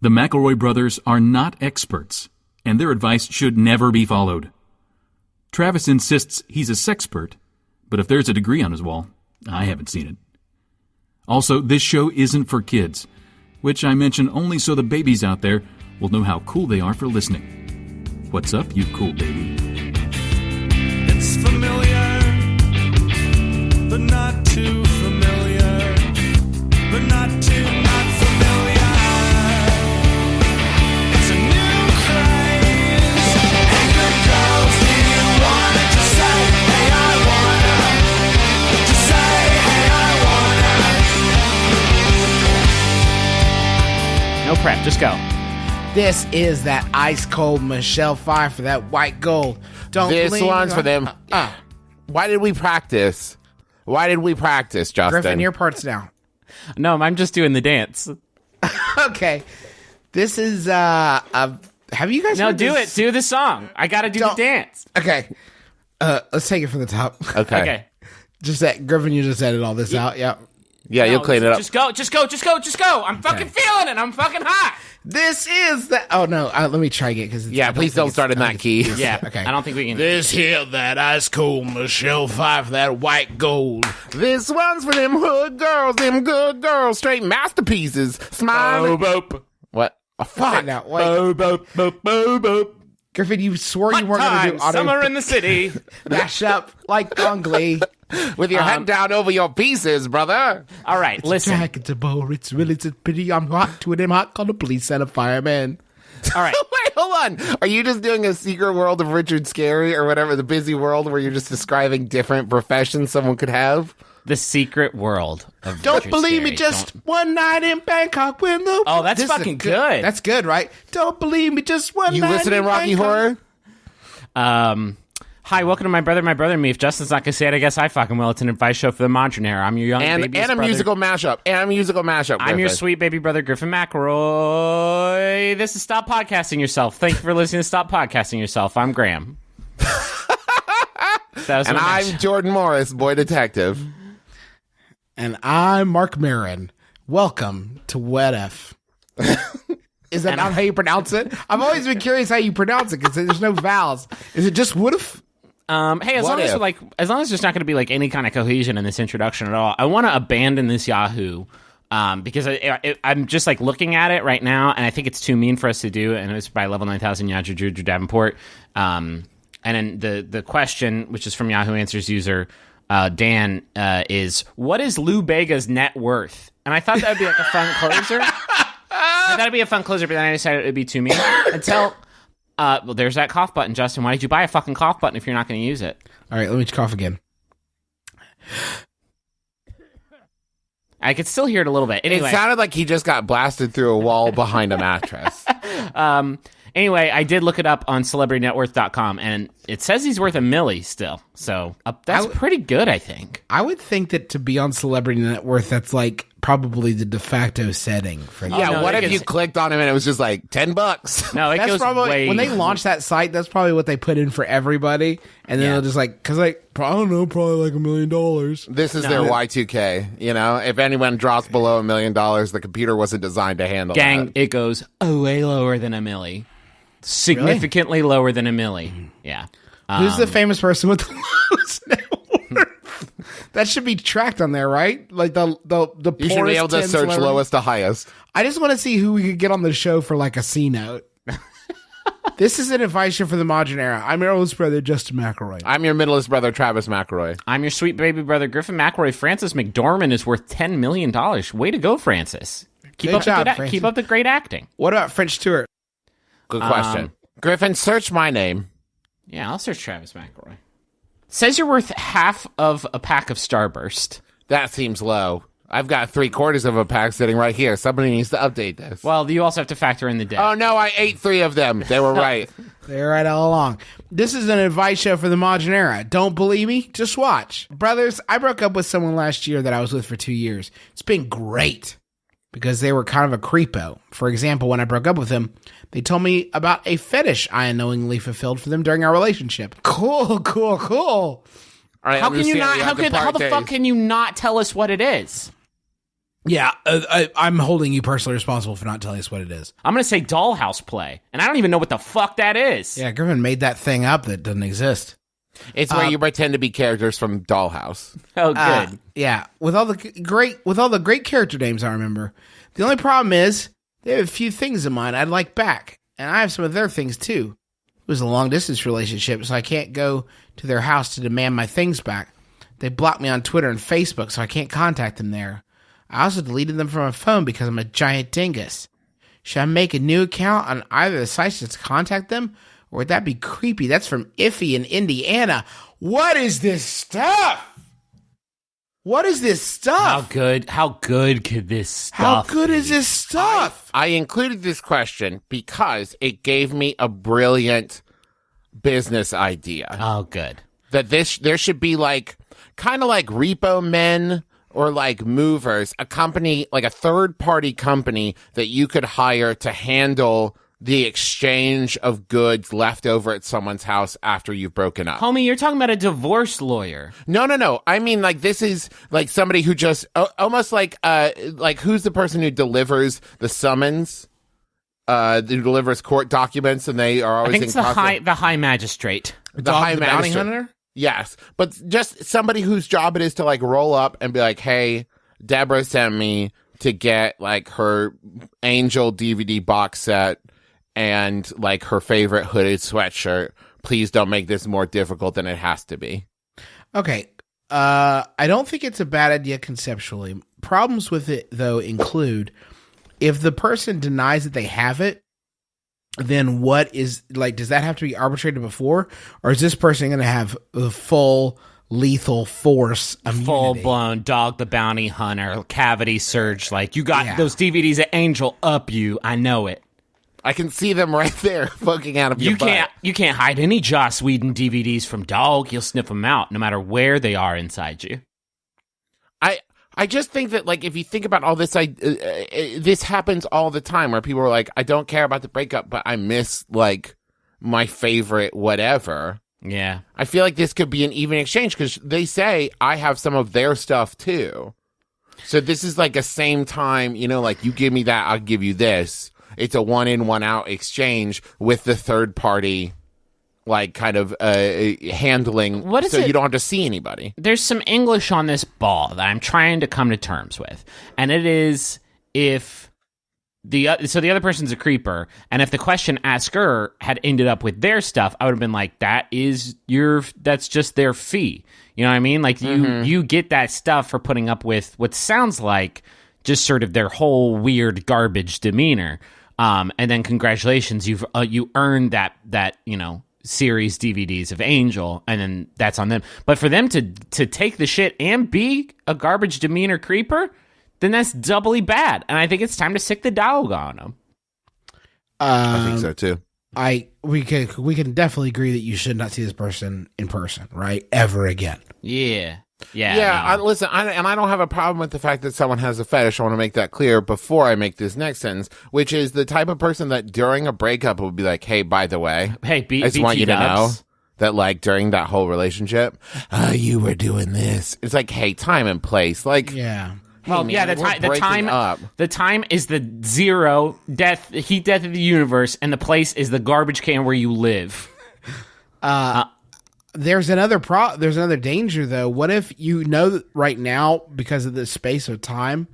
The McElroy brothers are not experts, and their advice should never be followed. Travis insists he's a sexpert, but if there's a degree on his wall, I haven't seen it. Also, this show isn't for kids, which I mention only so the babies out there will know how cool they are for listening. What's up, you cool baby? It's familiar, but not too familiar, but not too not familiar. It's a new craze. And good girls, do you want it to say, hey, I wanna, to say, hey, I wanna. No prep, just go. This is that ice cold Michelle Pfeiffer for that white gold. Don't This believe one's me. for them. Why did we practice? Why did we practice, Justin? Griffin, your part's now. No, I'm just doing the dance. Okay. This is have you guys No, heard do this? it. Do the song. I gotta do the Don't- dance. Okay. Let's take it from the top. Okay. Just that Griffin, you just edit all this out. Yeah. Yeah, you'll clean it up. Just go. I'm fucking feeling it. I'm fucking hot. This is the Oh no, let me try again because Please don't start in that key. Yeah. Okay. I don't think we can. This here, that ice cold Michelle Pfeiffer, that white gold. This one's for them hood girls, them good girls, straight masterpieces. Smile. What? Oh, fuck. Now, wait. Griffin, you swore you weren't going to do auto Summer in the city. mash up like on Glee. With your head down over your pieces, brother. All right, listen. Jack, it's a bow, it's really it's a pity. I'm hot to it. I'm hot. Call the police and a fireman. All right. Wait, hold on. Are you just doing a secret world of Richard Scarry or whatever, the busy world where you're just describing different professions someone could have? The secret world of Don't Richard believe Scarry. me, just one night in Bangkok when the... Oh, that's This is fucking good. That's good, right? Don't believe me, just one You night listen in in Rocky Bangkok. Horror? Hi, welcome to my brother and me. If Justin's not gonna say it, I guess I fucking will. It's an advice show for the modern era. I'm your young And baby's a brother. musical mashup. I'm your Griffin. sweet baby brother, Griffin McElroy. This is Stop Podcasting Yourself. Thank you for listening to Stop Podcasting Yourself. I'm Graham. That was And my I'm Jordan Morris, boy detective. And I'm Mark Marin. Welcome to Wet F. Is that not how you pronounce it? I've always been curious how you pronounce it because there's no vowels. Is it just Woodif? Hey, as What long as if? as long as there's not going to be like any kind of cohesion in this introduction at all, I want to abandon this Yahoo because I'm just like looking at it right now, and I think it's too mean for us to do. And it's by Level 9000 Yadra Judra Davenport. And then the question, which is from Yahoo Answers user Dan, is what is Lou Bega's net worth? And I thought that would be like a fun closer. I thought it'd be a fun closer, but then I decided it would be too mean. Until, well, there's that cough button, Justin. Why did you buy a fucking cough button if you're not going to use it? All right, let me cough again. I could still hear it a little bit. Anyway, It sounded like he just got blasted through a wall behind a mattress. anyway, I did look it up on CelebrityNetWorth.com, and it says he's worth $1 million still. So that's pretty good, I think. I would think that to be on Celebrity Net Worth, that's like probably the de facto setting for that. Yeah, no, what it if you gets- clicked on him and it was just like $10? No, it That's goes probably way... when they launched that site. That's probably what they put in for everybody, and then Yeah. they'll just like because like I don't know, probably like $1 million. This is their Y2K. You know, if anyone drops below $1 million, the computer wasn't designed to handle Gang, that. it goes way lower than $1 million. Significantly lower than $1 million. Yeah. Who's the famous person with the lowest net worth? That should be tracked on there, right? Like the You should be able to search lowest to highest. I just want to see who we could get on the show for like a C note. This is an advice show for the modern era. I'm your oldest brother, Justin McElroy. I'm your middlest brother, Travis McElroy. I'm your sweet baby brother, Griffin McElroy. Francis McDormand is worth $10 million. Way to go, Francis. Good job, Francis. Keep up the great acting. What about French Stewart? Good question. Griffin, search my name. Yeah, I'll search Travis McElroy. Says you're worth half of a pack of Starburst. That seems low. I've got 3/4 of a pack sitting right here. Somebody needs to update this. Well, you also have to factor in the debt. Oh, no, I ate 3 of them. They were right. They're right all along. This is an advice show for the modern era. Don't believe me? Just watch. Brothers, I broke up with someone last year that I was with for 2 years. It's been great because they were kind of a creepo. For example, when I broke up with him, they told me about a fetish I unknowingly fulfilled for them during our relationship. Cool. All right, How can you understand not? have to How the part fuck days. can you not tell us what it is? Yeah, I'm holding you personally responsible for not telling us what it is. I'm going to say dollhouse play, and I don't even know what the fuck that is. Yeah, Griffin made that thing up that doesn't exist. It's where you pretend to be characters from Dollhouse. Oh, good. Yeah, with all the great character names I remember. The only problem is they have a few things in mind I'd like back, and I have some of their things too. It was a long distance relationship, so I can't go to their house to demand my things back. They blocked me on Twitter and Facebook, so I can't contact them there. I also deleted them from my phone because I'm a giant dingus. Should I make a new account on either of the sites to contact them? Or would that be creepy? That's from Iffy in Indiana. What is this stuff? What is this stuff? How good could this stuff How good is this stuff? I included this question because it gave me a brilliant business idea. Oh, good. That there should be like, kind of like Repo Men or like Movers, a company, like a third-party company that you could hire to handle the exchange of goods left over at someone's house after you've broken up. Homie, you're talking about a divorce lawyer. No. I mean, like, this is like somebody who just almost like who's the person who delivers the summons, who delivers court documents, and they are always I think it's the high magistrate. the high bounty magistrate. hunter? Yes, but just somebody whose job it is to like roll up and be like, "Hey, Deborah sent me to get like her Angel DVD box set and like her favorite hooded sweatshirt. Please don't make this more difficult than it has to be." Okay. I don't think it's a bad idea conceptually. Problems with it, though, include if the person denies that they have it, then what is, like, does that have to be arbitrated before? Or is this person going to have the full lethal force immunity? Full-blown Dog the Bounty Hunter, cavity surge. Like, you got those DVDs at Angel up you. I know it. I can see them right there poking out of your butt. You can't hide any Joss Whedon DVDs from Dog. You'll sniff them out no matter where they are inside you. I just think that, like, if you think about all this, this happens all the time where people are like, I don't care about the breakup, but I miss, like, my favorite whatever. Yeah. I feel like this could be an even exchange because they say I have some of their stuff too. So this is like a same time, you know, like you give me that, I'll give you this. It's a one in, one out exchange with the third party, like kind of handling. What is so it? You don't have to see anybody. There's some English on this ball that I'm trying to come to terms with. And it is if the other person's a creeper, and if the question asker had ended up with their stuff, I would have been like, that's just their fee. You know what I mean? Like you get that stuff for putting up with what sounds like just sort of their whole weird garbage demeanor. And then congratulations, you earned that, you know, series DVDs of Angel, and then that's on them. But for them to take the shit and be a garbage demeanor creeper, then that's doubly bad. And I think it's time to sick the dog on them. I think so too. We can definitely agree that you should not see this person in person, right? Ever again. Yeah. Listen, I don't have a problem with the fact that someone has a fetish. I want to make that clear before I make this next sentence, which is the type of person that during a breakup would be like, hey, by the way, hey, I just want you to know that, like, during that whole relationship, you were doing this. It's like, hey, time and place. Like, yeah. Well, hey, yeah, man, the time is the zero death of the universe, and the place is the garbage can where you live. There's another danger though. What if you know that right now, because of the space of time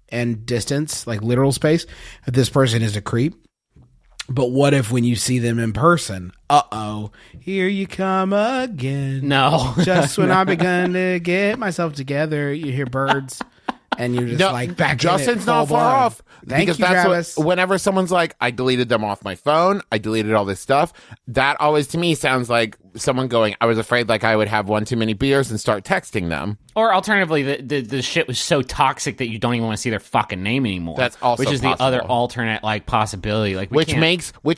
and distance, like literal space, that this person is a creep? But what if when you see them in person, here you come again. No. Just when I begun to get myself together, you hear birds. And you're just like back. Justin's not far off. Thank because you, Travis. Whenever someone's like, I deleted them off my phone, I deleted all this stuff, that always to me sounds like someone going, I was afraid like I would have one too many beers and start texting them. Or alternatively, the shit was so toxic that you don't even want to see their fucking name anymore. That's also which is possible. The other alternate like possibility. Like which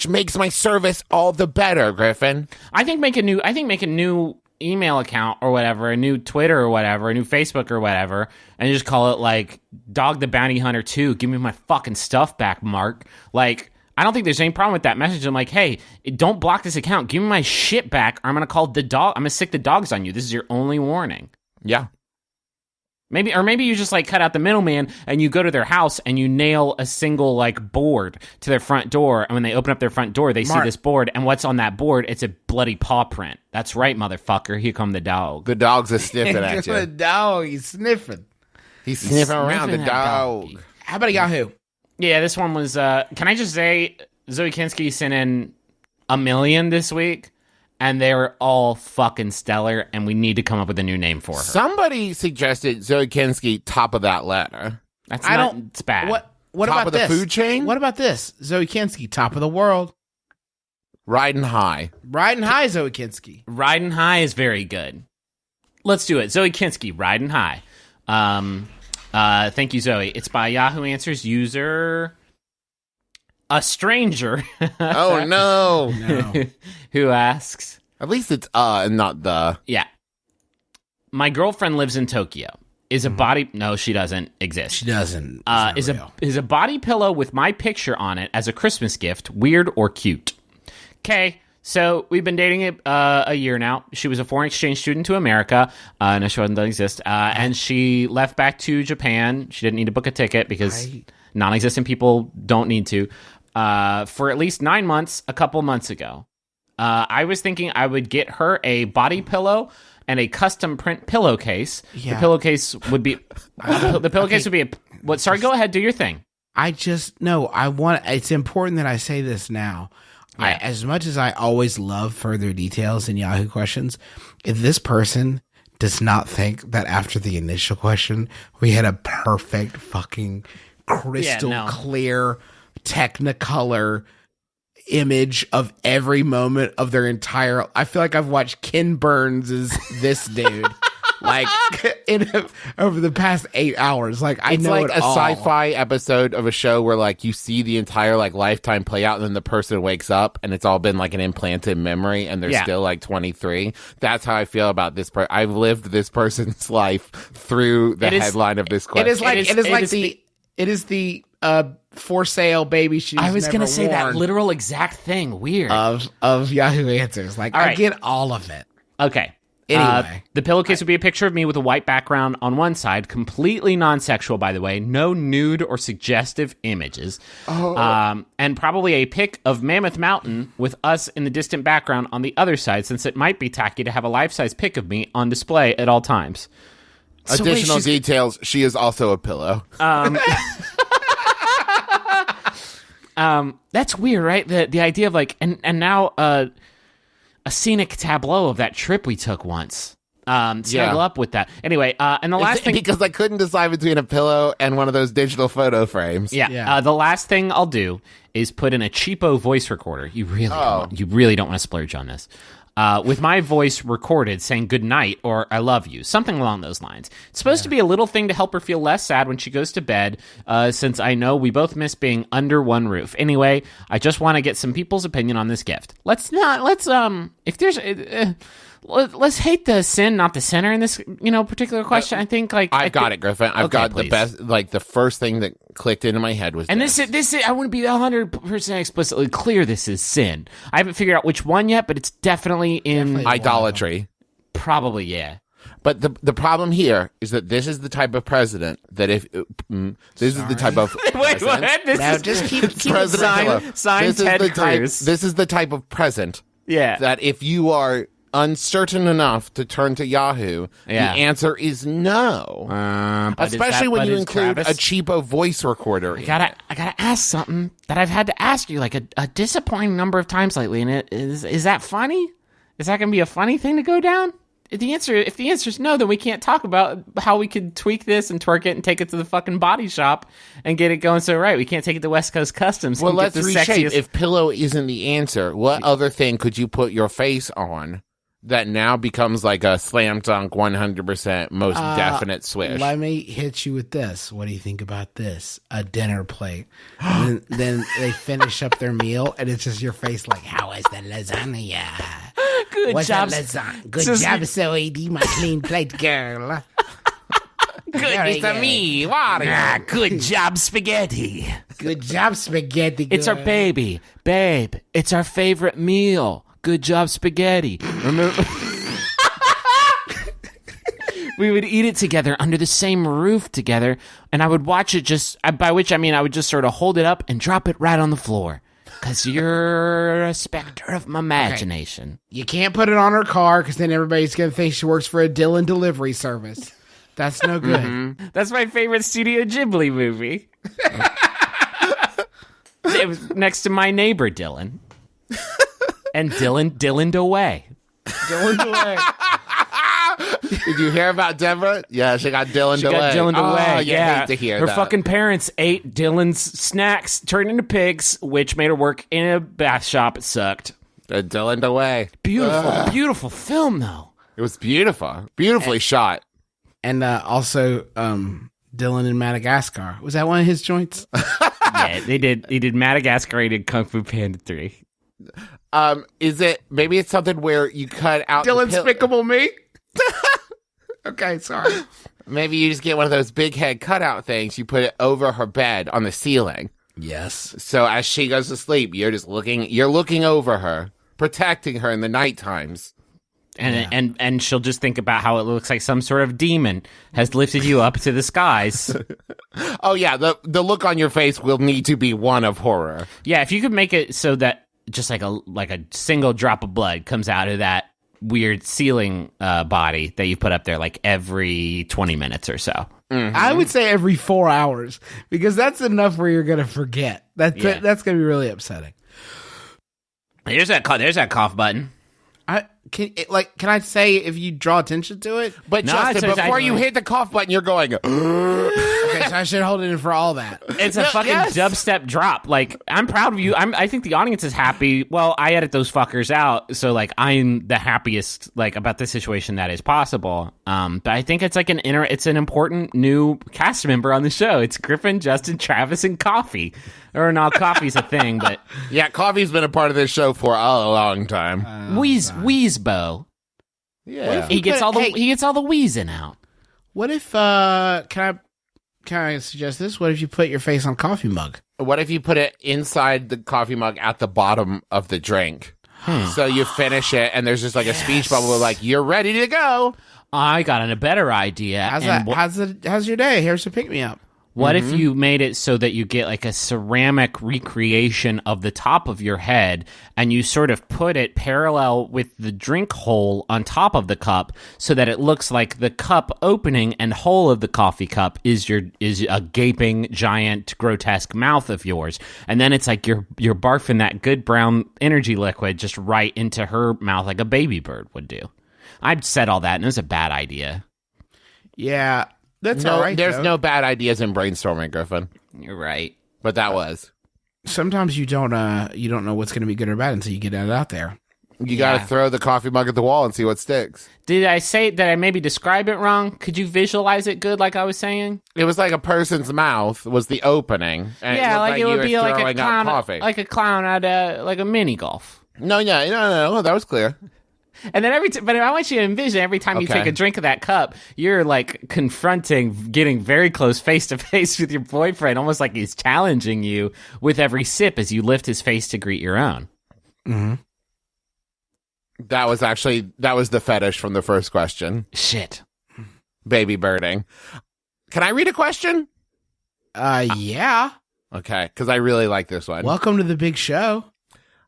makes my service all the better, Griffin. I think make a new email account or whatever, a new Twitter or whatever, a new Facebook or whatever, and just call it like Dog the Bounty Hunter 2. Give me my fucking stuff back, Mark. Like, I don't think there's any problem with that message. I'm like, hey, don't block this account. Give me my shit back, or I'm gonna call the dog. I'm gonna sick the dogs on you. This is your only warning. Yeah. Maybe you just like cut out the middleman and you go to their house and you nail a single like board to their front door. And when they open up their front door, they see this board. And what's on that board? It's a bloody paw print. That's right, motherfucker. Here come the dog. The dog's a sniffing at The you. dog, he's sniffing. He's sniffing around the sniffing that dog. doggy. How about a Yahoo? Yeah, this one was, can I just say, Zoe Kinski sent in 1 million this week. And they were all fucking stellar, and we need to come up with a new name for her. Somebody suggested Zoe Kinski top of that ladder. That's I not, don't. it's bad. What Top about of the this? food chain? What about this? Zoe Kinski, top of the world. Riding high. Riding high, Zoe Kinski. Riding high is very good. Let's do it. Zoe Kinski, riding high. Thank you, Zoe. It's by Yahoo Answers user a stranger Oh, no. No. who asks, At least it's and not the. yeah, my girlfriend lives in Tokyo. Is a body? No, she doesn't exist. She doesn't. It's not real. Is a body pillow with my picture on it as a Christmas gift weird or cute? Okay, so we've been dating it a year now. She was a foreign exchange student to America. No, she doesn't exist. And she left back to Japan. She didn't need to book a ticket because non-existent people don't need to. For at least 9 months, a couple months ago. I was thinking I would get her a body pillow and a custom print pillowcase. Yeah. The pillowcase would be would be a what? Sorry, go ahead, do your thing. It's important that I say this now. Yeah. As much as I always love further details in Yahoo Questions, if this person does not think that after the initial question, we had a perfect fucking crystal clear Technicolor image of every moment of their entire. I feel like I've watched Ken Burns' this dude like over the past 8 hours. Like I It's know like it a all. sci-fi episode of a show where like you see the entire like lifetime play out and then the person wakes up and it's all been like an implanted memory and they're still like 23. That's how I feel about this person. I've lived this person's life through the headline of this question. It is the for sale baby shoes. I was going to say that literal exact thing. Weird. of Yahoo Answers. Like I right. get all of it. Okay. Anyway. The pillowcase would be a picture of me with a white background on one side, completely non-sexual, by the way, no nude or suggestive images, and probably a pic of Mammoth Mountain with us in the distant background on the other side, since it might be tacky to have a life-size pic of me on display at all times. Additional details, she is also a pillow. That's weird, right? The idea of like, and now a scenic tableau of that trip we took once. Snuggle up with that. Anyway, and the last thing, because I couldn't decide between a pillow and one of those digital photo frames. Yeah. The last thing I'll do is put in a cheapo voice recorder. You really don't want to splurge on this. With my voice recorded saying good night or I love you, something along those lines. It's supposed to be a little thing to help her feel less sad when she goes to bed, since I know we both miss being under one roof. Anyway, I just want to get some people's opinion on this gift. Let's hate the sin, not the sinner in this, particular question. I think I've got it, Griffin. I've got please. the best, like the first thing that clicked into my head was And this is, I want to be 100% explicitly clear. This is sin. I haven't figured out which one yet, but it's definitely in idolatry. Probably, yeah. But the problem here is that this is the type of president that if this is the type of Wait, what? Just keep President sign this Ted is the type, Cruz. this is the type of present Yeah. that if you are uncertain enough to turn to Yahoo, Yeah. the answer is no. But Especially when you is include Travis- a cheapo voice recorder. I gotta ask something that I've had to ask you like a disappointing number of times lately, and it is that funny? Is that gonna be a funny thing to go down? If the answer is no, then we can't talk about how we could tweak this and twerk it and take it to the fucking body shop and get it going so right. We can't take it to West Coast Customs. Well, and let's get the reshape. sexiest. If pillow isn't the answer, what other thing could you put your face on that now becomes like a slam dunk 100% most definite swish? Let me hit you with this. What do you think about this? A dinner plate. And then they finish up their meal, and it's just your face like, how is the lasagna? Good What's job. that lasagna? Good job, Zoe, my clean plate girl. Very It's a good. me, Wario. Good job, spaghetti. Good job, spaghetti girl. It's our baby. Babe, it's our favorite meal. Good job, spaghetti. Remember we would eat it together under the same roof together, and I would watch it by which I mean I would just sort of hold it up and drop it right on the floor. Because you're a specter of my imagination. You can't put it on her car because then everybody's going to think she works for a Dylan delivery service. That's no good. That's my favorite Studio Ghibli movie. It was next to My Neighbor Dylan. And Dylan'd away. Dylan's away. Did you hear about Deborah? Yeah, she got Dylan away. Got Dylan away. Oh, you hate to hear her that. fucking parents ate Dylan's snacks, turned into pigs, which made her work in a bath shop. It sucked. Dylan away. Beautiful film, though. It was beautiful. Beautifully shot. And also, Dylan in Madagascar. Was that one of his joints? Yeah, they did. He did Madagascar. He did Kung Fu Panda 3. Is it, maybe it's something where you cut out Dylan Despicable Me? Okay, sorry. Maybe you just get one of those big head cutout things. You put it over her bed on the ceiling. Yes. So as she goes to sleep, you're looking over her, protecting her in the night times. And she'll just think about how it looks like some sort of demon has lifted you up to the skies. Oh yeah, the look on your face will need to be one of horror. Yeah, if you could make it so that just like a single drop of blood comes out of that weird ceiling body that you put up there like every 20 minutes or so. Mm-hmm. I would say every 4 hours because that's enough where you're going to forget. That's going to be really upsetting. There's that cough button. Can I say if you draw attention to it? But No, Justin, it's- before you hit the cough button, you're going. Okay, so I should hold it in for all that. It's a fucking dubstep drop. Like, I'm proud of you. I think the audience is happy. Well, I edit those fuckers out, so like I'm the happiest like about this situation that is possible. But I think it's like it's an important new cast member on the show. It's Griffin, Justin, Travis, and Coffee. Or not, Coffee's a thing, but Yeah, Coffee's been a part of this show for a long time. Wheezebo. Yeah. He gets all the wheezing out. What if can I suggest this? What if you put your face on a coffee mug? What if you put it inside the coffee mug at the bottom of the drink? So you finish it, and there's just like a speech bubble, like you're ready to go. I got a better idea. How's your day? Here's a pick me up. What if you made it so that you get like a ceramic recreation of the top of your head and you sort of put it parallel with the drink hole on top of the cup so that it looks like the cup opening and hole of the coffee cup is a gaping giant grotesque mouth of yours. And then it's like you're barfing that good brown energy liquid just right into her mouth like a baby bird would do. I'd said all that and it was a bad idea. Yeah. That's No, all right. there's though. no bad ideas in brainstorming, Griffin. You're right. But that was. Sometimes you don't know what's going to be good or bad until you get it out there. You got to throw the coffee mug at the wall and see what sticks. Did I say that I maybe describe it wrong? Could you visualize it good like I was saying? It was like a person's mouth was the opening. And Yeah, like it you would were be like a throwing out clown, coffee. like a clown at a mini golf. No, that was clear. And then but I want you to envision every time you Okay. take a drink of that cup, you're like confronting, getting very close face to face with your boyfriend, almost like he's challenging you with every sip as you lift his face to greet your own. Mm-hmm. That was the fetish from the first question. Shit. Baby birding. Can I read a question? Yeah. Okay, because I really like this one. Welcome to the big show.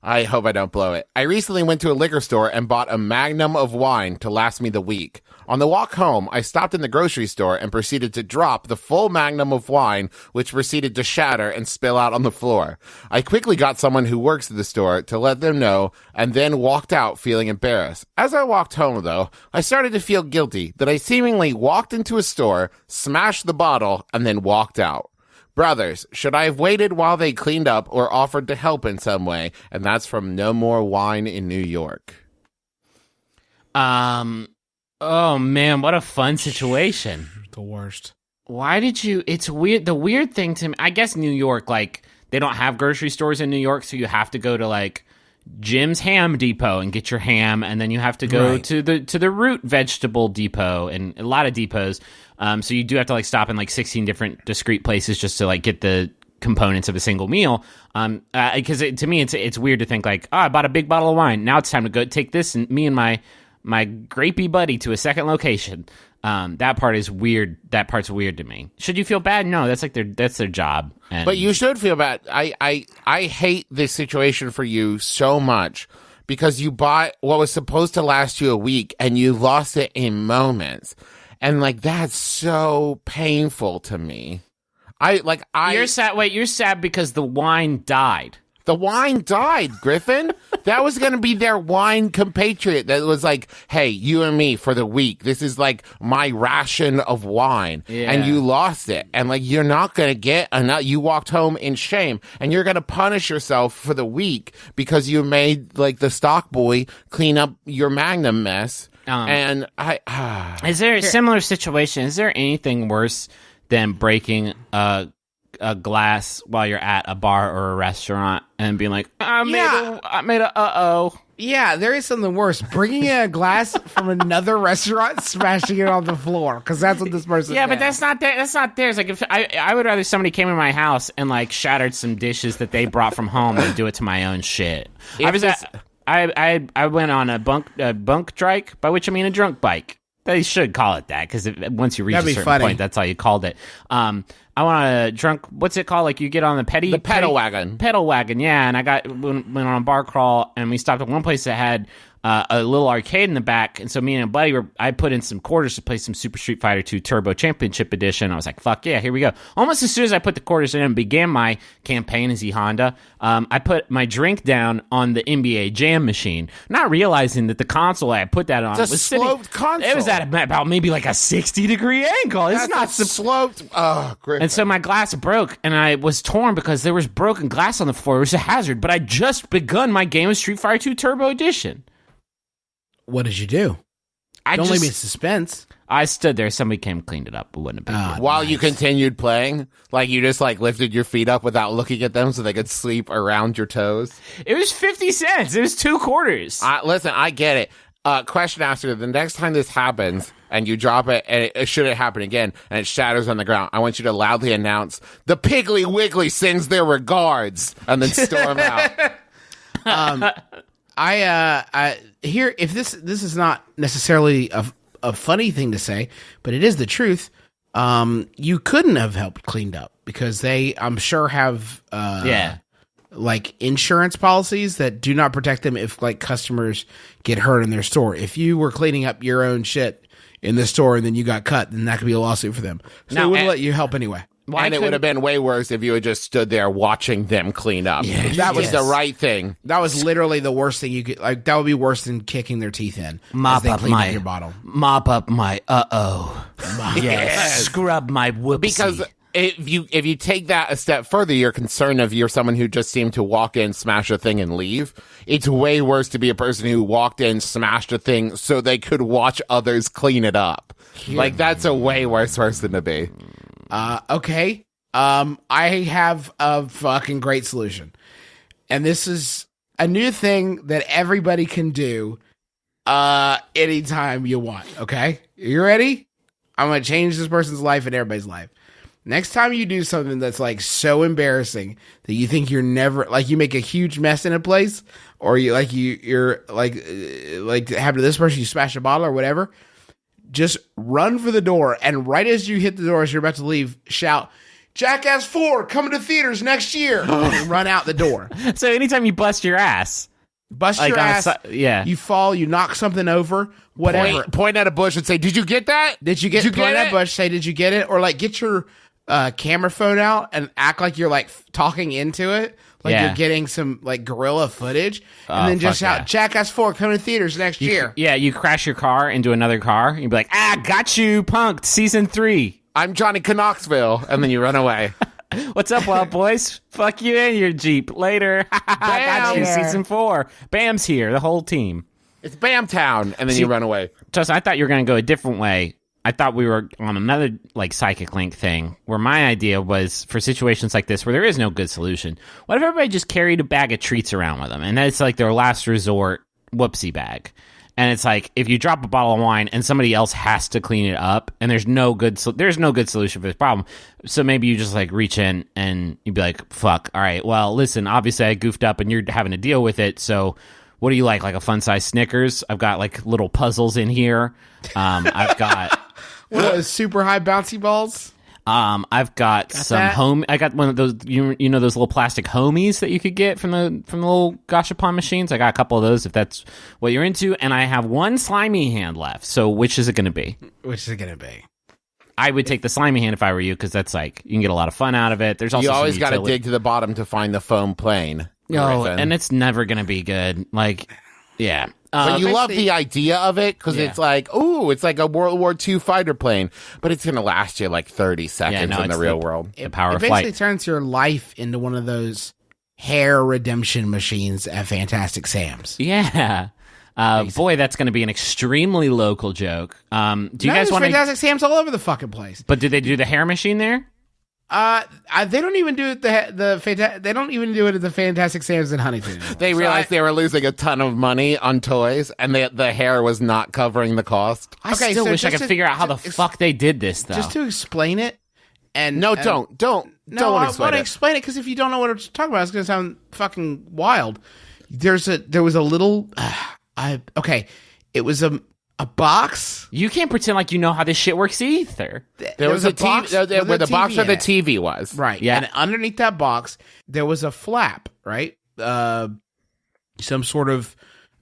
I hope I don't blow it. I recently went to a liquor store and bought a magnum of wine to last me the week. On the walk home, I stopped in the grocery store and proceeded to drop the full magnum of wine, which proceeded to shatter and spill out on the floor. I quickly got someone who works at the store to let them know and then walked out feeling embarrassed. As I walked home, though, I started to feel guilty that I seemingly walked into a store, smashed the bottle, and then walked out. Brothers, should I have waited while they cleaned up or offered to help in some way? And that's from No More Wine in New York. Oh man, what a fun situation. The worst. Why did you? It's weird. The weird thing to me, I guess New York, like they don't have grocery stores in New York, so you have to go to like Jim's Ham Depot and get your ham, and then you have to go Right. to the Root Vegetable Depot and a lot of depots. So you do have to like stop in like 16 different discrete places just to like get the components of a single meal. Because to me, it's weird to think like, oh, I bought a big bottle of wine. Now it's time to go take this and me and my grapey buddy to a second location. That part is weird. That part's weird to me. Should you feel bad? No, that's their job. And But you should feel bad. I hate this situation for you so much because you bought what was supposed to last you a week and you lost it in moments. And like that's so painful to me. You're sad. Wait, you're sad because the wine died. The wine died, Griffin. That was going to be their wine compatriot that was like, hey, you and me for the week. This is like my ration of wine. Yeah. And you lost it. And like, you're not going to get enough. You walked home in shame and you're going to punish yourself for the week because you made like the stock boy clean up your Magnum mess. And Is there a similar situation? Is there anything worse than breaking a glass while you're at a bar or a restaurant and being like, I made a uh-oh. Yeah, there is something worse. Bringing a glass from another restaurant, smashing it on the floor, because that's what this person Yeah, did. but that's not theirs. Like, if I would rather somebody came in my house and like shattered some dishes that they brought from home than do it to my own shit. I went on a bunk trike, by which I mean a drunk bike. They should call it that because once you reach That'd a be certain funny. point, that's all you called it. I want a drunk. What's it called? Like you get on the pedal wagon. Pedal wagon, yeah. And I went on a bar crawl, and we stopped at one place that had a little arcade in the back. And so me and a buddy I put in some quarters to play some Super Street Fighter 2 Turbo Championship Edition. I was like, fuck yeah, here we go. Almost as soon as I put the quarters in and began my campaign as E-Honda, I put my drink down on the NBA Jam machine, not realizing that the console I put that on It's a was sloped sitting, console. It was at about maybe like a 60-degree angle. It's not sloped. Oh, Griffin. and so my glass broke, and I was torn because there was broken glass on the floor. It was a hazard, but I just begun my game of Street Fighter 2 Turbo Edition. What did you do? Don't leave me in suspense. I stood there. Somebody came and cleaned it up. It wasn't a big deal. While you continued playing, like you just like lifted your feet up without looking at them so they could sleep around your toes. It was 50 cents. It was 2 quarters. Listen, I get it. Question asker, the next time this happens and you drop it, and should it happen again, and it shatters on the ground, I want you to loudly announce, the Piggly Wiggly sends their regards, and then storm out. Here, if this is not necessarily a funny thing to say, but it is the truth. You couldn't have helped cleaned up because they, I'm sure, have like insurance policies that do not protect them if like customers get hurt in their store. If you were cleaning up your own shit in the store and then you got cut, then that could be a lawsuit for them. So they wouldn't let you help anyway. And it would have been way worse if you had just stood there watching them clean up. Yeah, that was the right thing. That was literally the worst thing you could, like, that would be worse than kicking their teeth in. Mop up your bottle. Mop up my yes. Scrub my whoopsie. Because if you take that a step further, you're concerned if you're someone who just seemed to walk in, smash a thing, and leave. It's way worse to be a person who walked in, smashed a thing, so they could watch others clean it up. Like, that's a way worse person to be. Okay. I have a fucking great solution. And this is a new thing that everybody can do anytime you want, okay? You ready? I'm going to change this person's life and everybody's life. Next time you do something that's like so embarrassing that you think you're never, like you make a huge mess in a place, or you're like happened to this person, you smash a bottle or whatever, just run for the door, and right as you hit the door, as you're about to leave, shout, Jackass 4 coming to theaters next year, and run out the door. So anytime you bust your ass, your ass, you fall, you knock something over, whatever. Point at a bush and say, "Did you get that? Did you get that bush? Say, did you get it?" Or like get your camera phone out and act like you're like talking into it, like you're getting some like guerrilla footage, and then just shout, "Jackass 4 coming to theaters next year." Yeah, you crash your car into another car. You'd be like, got you, punked, season 3. I'm Johnny Knoxville, and then you run away. What's up, wild boys? Fuck you and your Jeep. Later. Got you, season 4. Bam's here, the whole team. It's Bam Town, and then you run away. Justin, I thought you were going to go a different way. I thought we were on another like psychic link thing where my idea was for situations like this where there is no good solution. What if everybody just carried a bag of treats around with them? And that's like their last resort whoopsie bag. And it's like if you drop a bottle of wine and somebody else has to clean it up, and there's no good solution for this problem. So maybe you just like reach in and you'd be like, "Fuck, all right. Well, listen, obviously I goofed up and you're having to deal with it. So what do you like a fun size Snickers? I've got like little puzzles in here. I've got One of those super high bouncy balls. I've got some that? home. I got one of those. You know those little plastic homies that you could get from the little gashapon machines. I got a couple of those if that's what you're into. And I have one slimy hand left. So which is it going to be? Which is it going to be? I would take the slimy hand if I were you, because that's like you can get a lot of fun out of it. There's also You always got to dig to the bottom to find the foam plane. No, Griffin. and it's never going to be good. Like, yeah. But you love the idea of it because Yeah. it's like, ooh, it's like a World War II fighter plane, but it's going to last you like 30 seconds no, in the it's real the- world. The power It of basically flight. turns your life into one of those hair redemption machines at Fantastic Sam's. Yeah. Boy, that's going to be an extremely local joke. Do you guys want to? Fantastic Sam's all over the fucking place. But did they do the hair machine there? They don't even do it. They don't even do it at the Fantastic Sam's in Huntington anymore. They realized they were losing a ton of money on toys, and the hair was not covering the cost. I Okay, still so wish I just could to- figure out how the to- fuck they did this, though. Just to explain it, and No, and- don't No, I explain want to it. explain it because if you don't know what I'm talking about, it's going to sound fucking wild. There was a little. It was a box. You can't pretend like you know how this shit works either. There was a box TV, with where a the box TV where the in it. TV was. Right. Yeah. And underneath that box, there was a flap, right? Some sort of,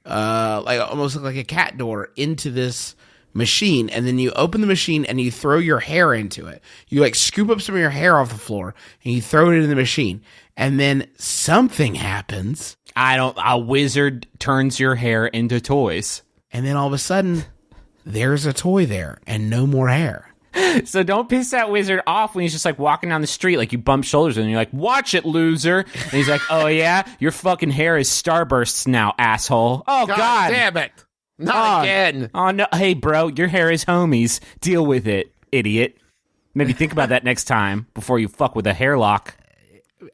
like almost like a cat door into this machine. And then you open the machine and you throw your hair into it. You like scoop up some of your hair off the floor and you throw it in the machine. And then something happens. A wizard turns your hair into toys. And then all of a sudden, there's a toy there and no more hair. So don't piss that wizard off when he's just like walking down the street, like you bump shoulders and you're like, watch it, loser. And he's like, oh yeah, your fucking hair is starbursts now, asshole. Oh God. Damn it. Not again. Oh no, hey bro, your hair is homies. Deal with it, idiot. Maybe think about that next time before you fuck with a hair lock.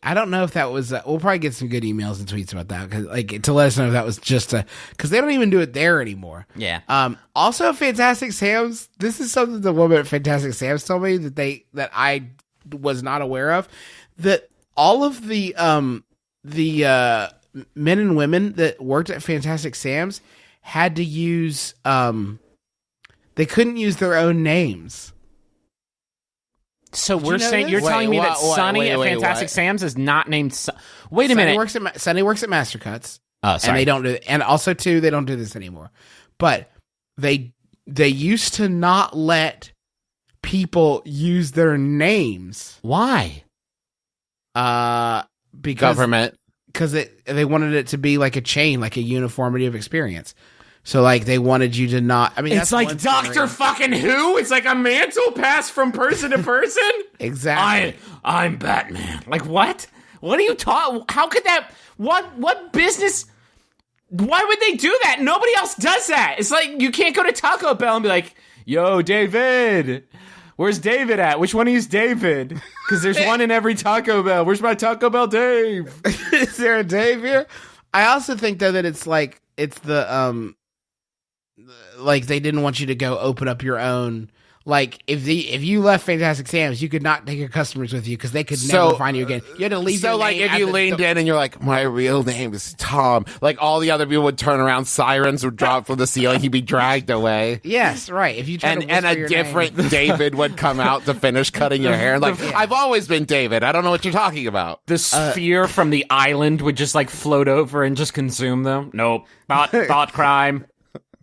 I don't know if that was. We'll probably get some good emails and tweets about that, 'cause, like, to let us know if that was just because they don't even do it there anymore. Yeah. Also, Fantastic Sam's. This is something the woman at Fantastic Sam's told me that I was not aware of. That all of the men and women that worked at Fantastic Sam's had to use. They couldn't use their own names. So you we're know saying this? you're telling me that Wait, Sonny at wait, Fantastic what? Sam's is not named. Wait a minute. Sonny works at Mastercuts. Oh, And sorry. they don't do, and also too, they don't do this anymore. But they used to not let people use their names. Why? Because Government. they wanted it to be like a chain, like a uniformity of experience. So like they wanted you to not. I mean, It's that's like one Doctor theory. fucking Who. It's like a mantle passed from person to person. Exactly. I'm Batman. Like what? What are you talking? How could that? What business? Why would they do that? Nobody else does that. It's like you can't go to Taco Bell and be like, "Yo, David, where's David at? Which one of you's David?" Because there's one in every Taco Bell. Where's my Taco Bell Dave? Is there a Dave here? I also think though that it's the like they didn't want you to go open up your own. Like if you left Fantastic Sam's, you could not take your customers with you because they could never find you again. You had to leave. So, your like, name if at you the- leaned in and you're like, my real name is Tom, like, all the other people would turn around, sirens would drop from the ceiling, he'd be dragged away. Yes, right. If you tried And to whisper a your different name. David would come out to finish cutting your hair. Like, I've always been David. I don't know what you're talking about. The sphere from the island would just like float over and just consume them. Nope. Thought crime.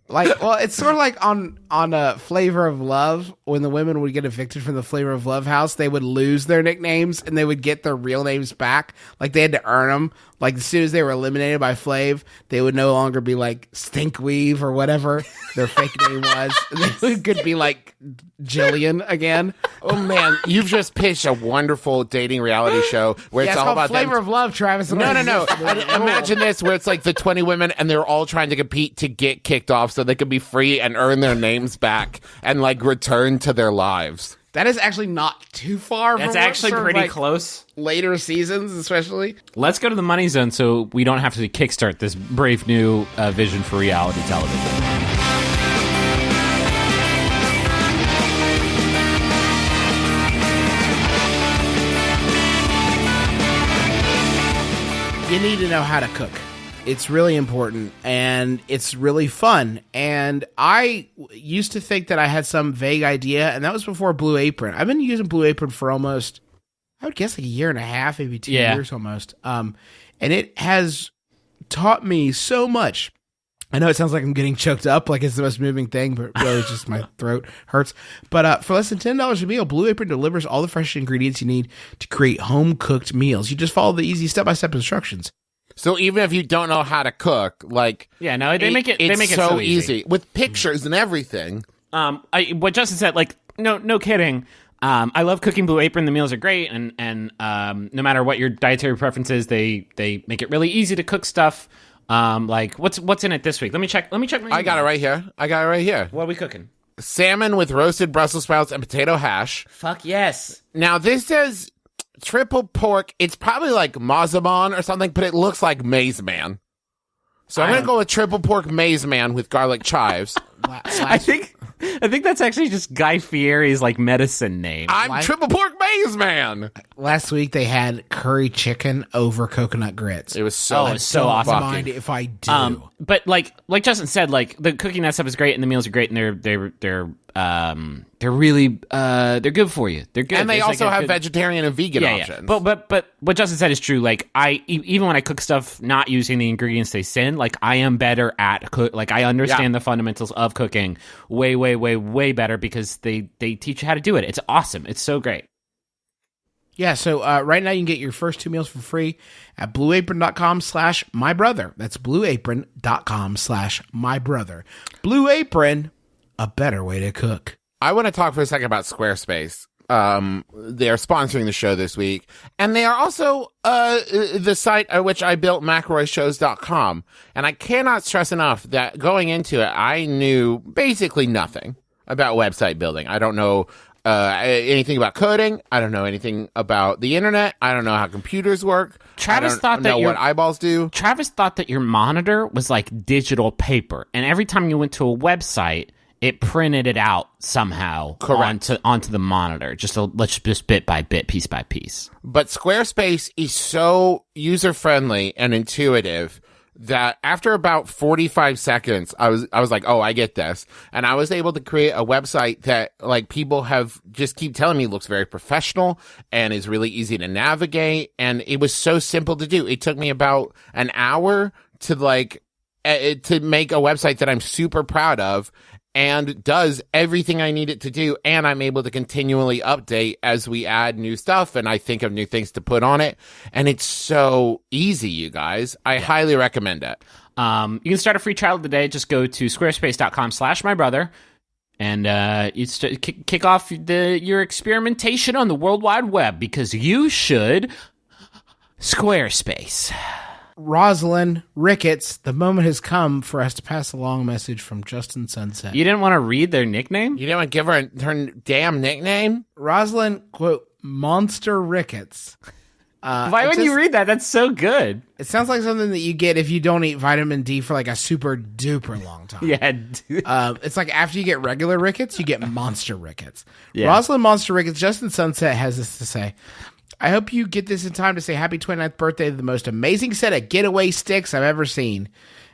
Like, well, it's sort of like on a Flavor of Love when the women would get evicted from the Flavor of Love house, they would lose their nicknames and they would get their real names back. Like they had to earn them. Like as soon as they were eliminated by Flav, they would no longer be like Stinkweave or whatever their fake name was. They could be like Jillian again. Oh, man, you've just pitched a wonderful dating reality show where Yeah, it's it's all called about Flavor them. of Love, Travis. No. Imagine this, where it's like the 20 women and they're all trying to compete to get kicked off so they could be free and earn their names back and like return to their lives. That is actually not too far. That's from what actually sort of, pretty like, close. Later seasons, especially. Let's go to the money zone so we don't have to kickstart this brave new vision for reality television. You need to know how to cook. It's really important, and it's really fun. And I used to think that I had some vague idea, and that was before Blue Apron. I've been using Blue Apron for almost, I would guess, like a year and a half, maybe 2 years almost. And it has taught me so much. I know it sounds like I'm getting choked up, like it's the most moving thing, but really it's just my throat hurts. But for less than $10 a meal, Blue Apron delivers all the fresh ingredients you need to create home-cooked meals. You just follow the easy step-by-step instructions. So even if you don't know how to cook, like Yeah, no, they make it so easy with pictures and everything. What Justin said, like, no kidding. I love cooking Blue Apron. The meals are great, and no matter what your dietary preferences, they make it really easy to cook stuff. Like what's in it this week? Let me check. I got it right here. What are we cooking? Salmon with roasted Brussels sprouts and potato hash. Fuck yes. Now this says triple pork. It's probably like Mazamon or something, but it looks like Maze Man. So I'm going to go with triple pork Maze Man with garlic chives. I think that's actually just Guy Fieri's like medicine name. I'm triple pork Maze Man. Last week they had curry chicken over coconut grits. It was so awesome. Don't mind if I do. But like Justin said, like the cooking that stuff is great and the meals are great and they're really they're good for you. They're good. And they There's also like have vegetarian and vegan options. But what Justin said is true. Like even when I cook stuff not using the ingredients they send, like I am better at cook. Like I understand the fundamentals of cooking way better because they teach you how to do it. It's awesome. It's so great. Yeah, so right now you can get your first 2 meals for free at blueapron.com/mybrother. That's blueapron.com/mybrother. Blue Apron, a better way to cook. I want to talk for a second about Squarespace. They're sponsoring the show this week, and they are also the site at which I built McElroyshows.com. And I cannot stress enough that going into it, I knew basically nothing about website building. I don't know anything about coding. I don't know anything about the internet. I don't know how computers work. Travis thought know what eyeballs do. Travis thought that your monitor was like digital paper, and every time you went to a website, it printed it out somehow onto the monitor. Let's just bit by bit, piece by piece. But Squarespace is so user friendly and intuitive that after about 45 seconds, I was like, oh, I get this. And I was able to create a website that like people have just keep telling me looks very professional and is really easy to navigate. And it was so simple to do. It took me about an hour to make a website that I'm super proud of and does everything I need it to do. And I'm able to continually update as we add new stuff and I think of new things to put on it. And it's so easy, you guys. I highly recommend it. You can start a free trial today. Just go to squarespace.com/mybrother and you kick off your experimentation on the World Wide Web because you should. Squarespace. Rosalind Rickets, the moment has come for us to pass along a message from Justin Sunset. You didn't want to read their nickname? You didn't want to give her her damn nickname? Rosalind, quote, Monster Rickets. Why would you read that? That's so good. It sounds like something that you get if you don't eat vitamin D for like a super duper long time. Yeah, dude. It's like after you get regular rickets, you get monster rickets. Yeah. Rosalind Monster Rickets, Justin Sunset has this to say. I hope you get this in time to say happy 29th birthday to the most amazing set of getaway sticks I've ever seen.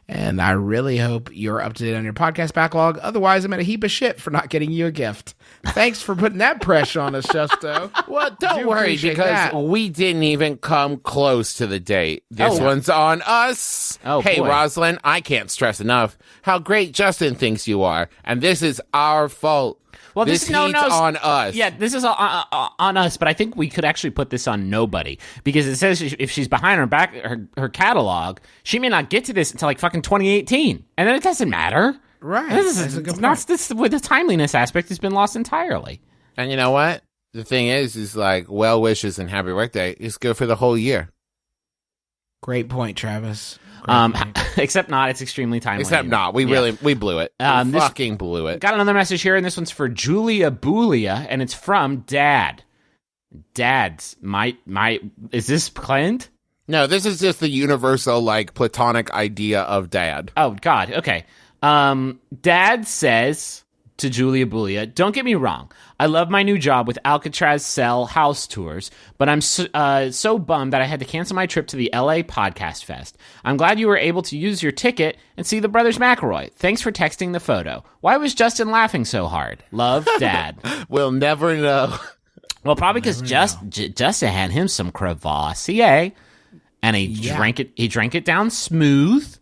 And I really hope you're up to date on your podcast backlog. Otherwise, I'm at a heap of shit for not getting you a gift. Thanks for putting that pressure on us, Justo. Well, don't worry, because we didn't even come close to the date. This one's on us. Oh, hey, boy. Rosalind, I can't stress enough how great Justin thinks you are. And this is our fault. Well, this heat's on us. Yeah, this is on us, but I think we could actually put this on nobody because it says if she's behind her catalog, she may not get to this until like fucking 2018, and then it doesn't matter. Right. The timeliness aspect has been lost entirely. And you know what? The thing is like well wishes and happy birthday is good for the whole year. Great point, Travis. Except not. It's extremely timely. Except not. We blew it. We fucking blew it. Got another message here, and this one's for Julia Bulia, and it's from Dad. Dad's is this Clint? No, this is just the universal, like, platonic idea of dad. Oh, God. Okay. Dad says, to Julia Bulia. Don't get me wrong. I love my new job with Alcatraz Cell house tours, but I'm so bummed that I had to cancel my trip to the LA Podcast Fest. I'm glad you were able to use your ticket and see the brothers McElroy. Thanks for texting the photo. Why was Justin laughing so hard? Love, Dad. We'll never know. Well, probably because Justin had him some Crevassier, and he drank it. He drank it down smooth.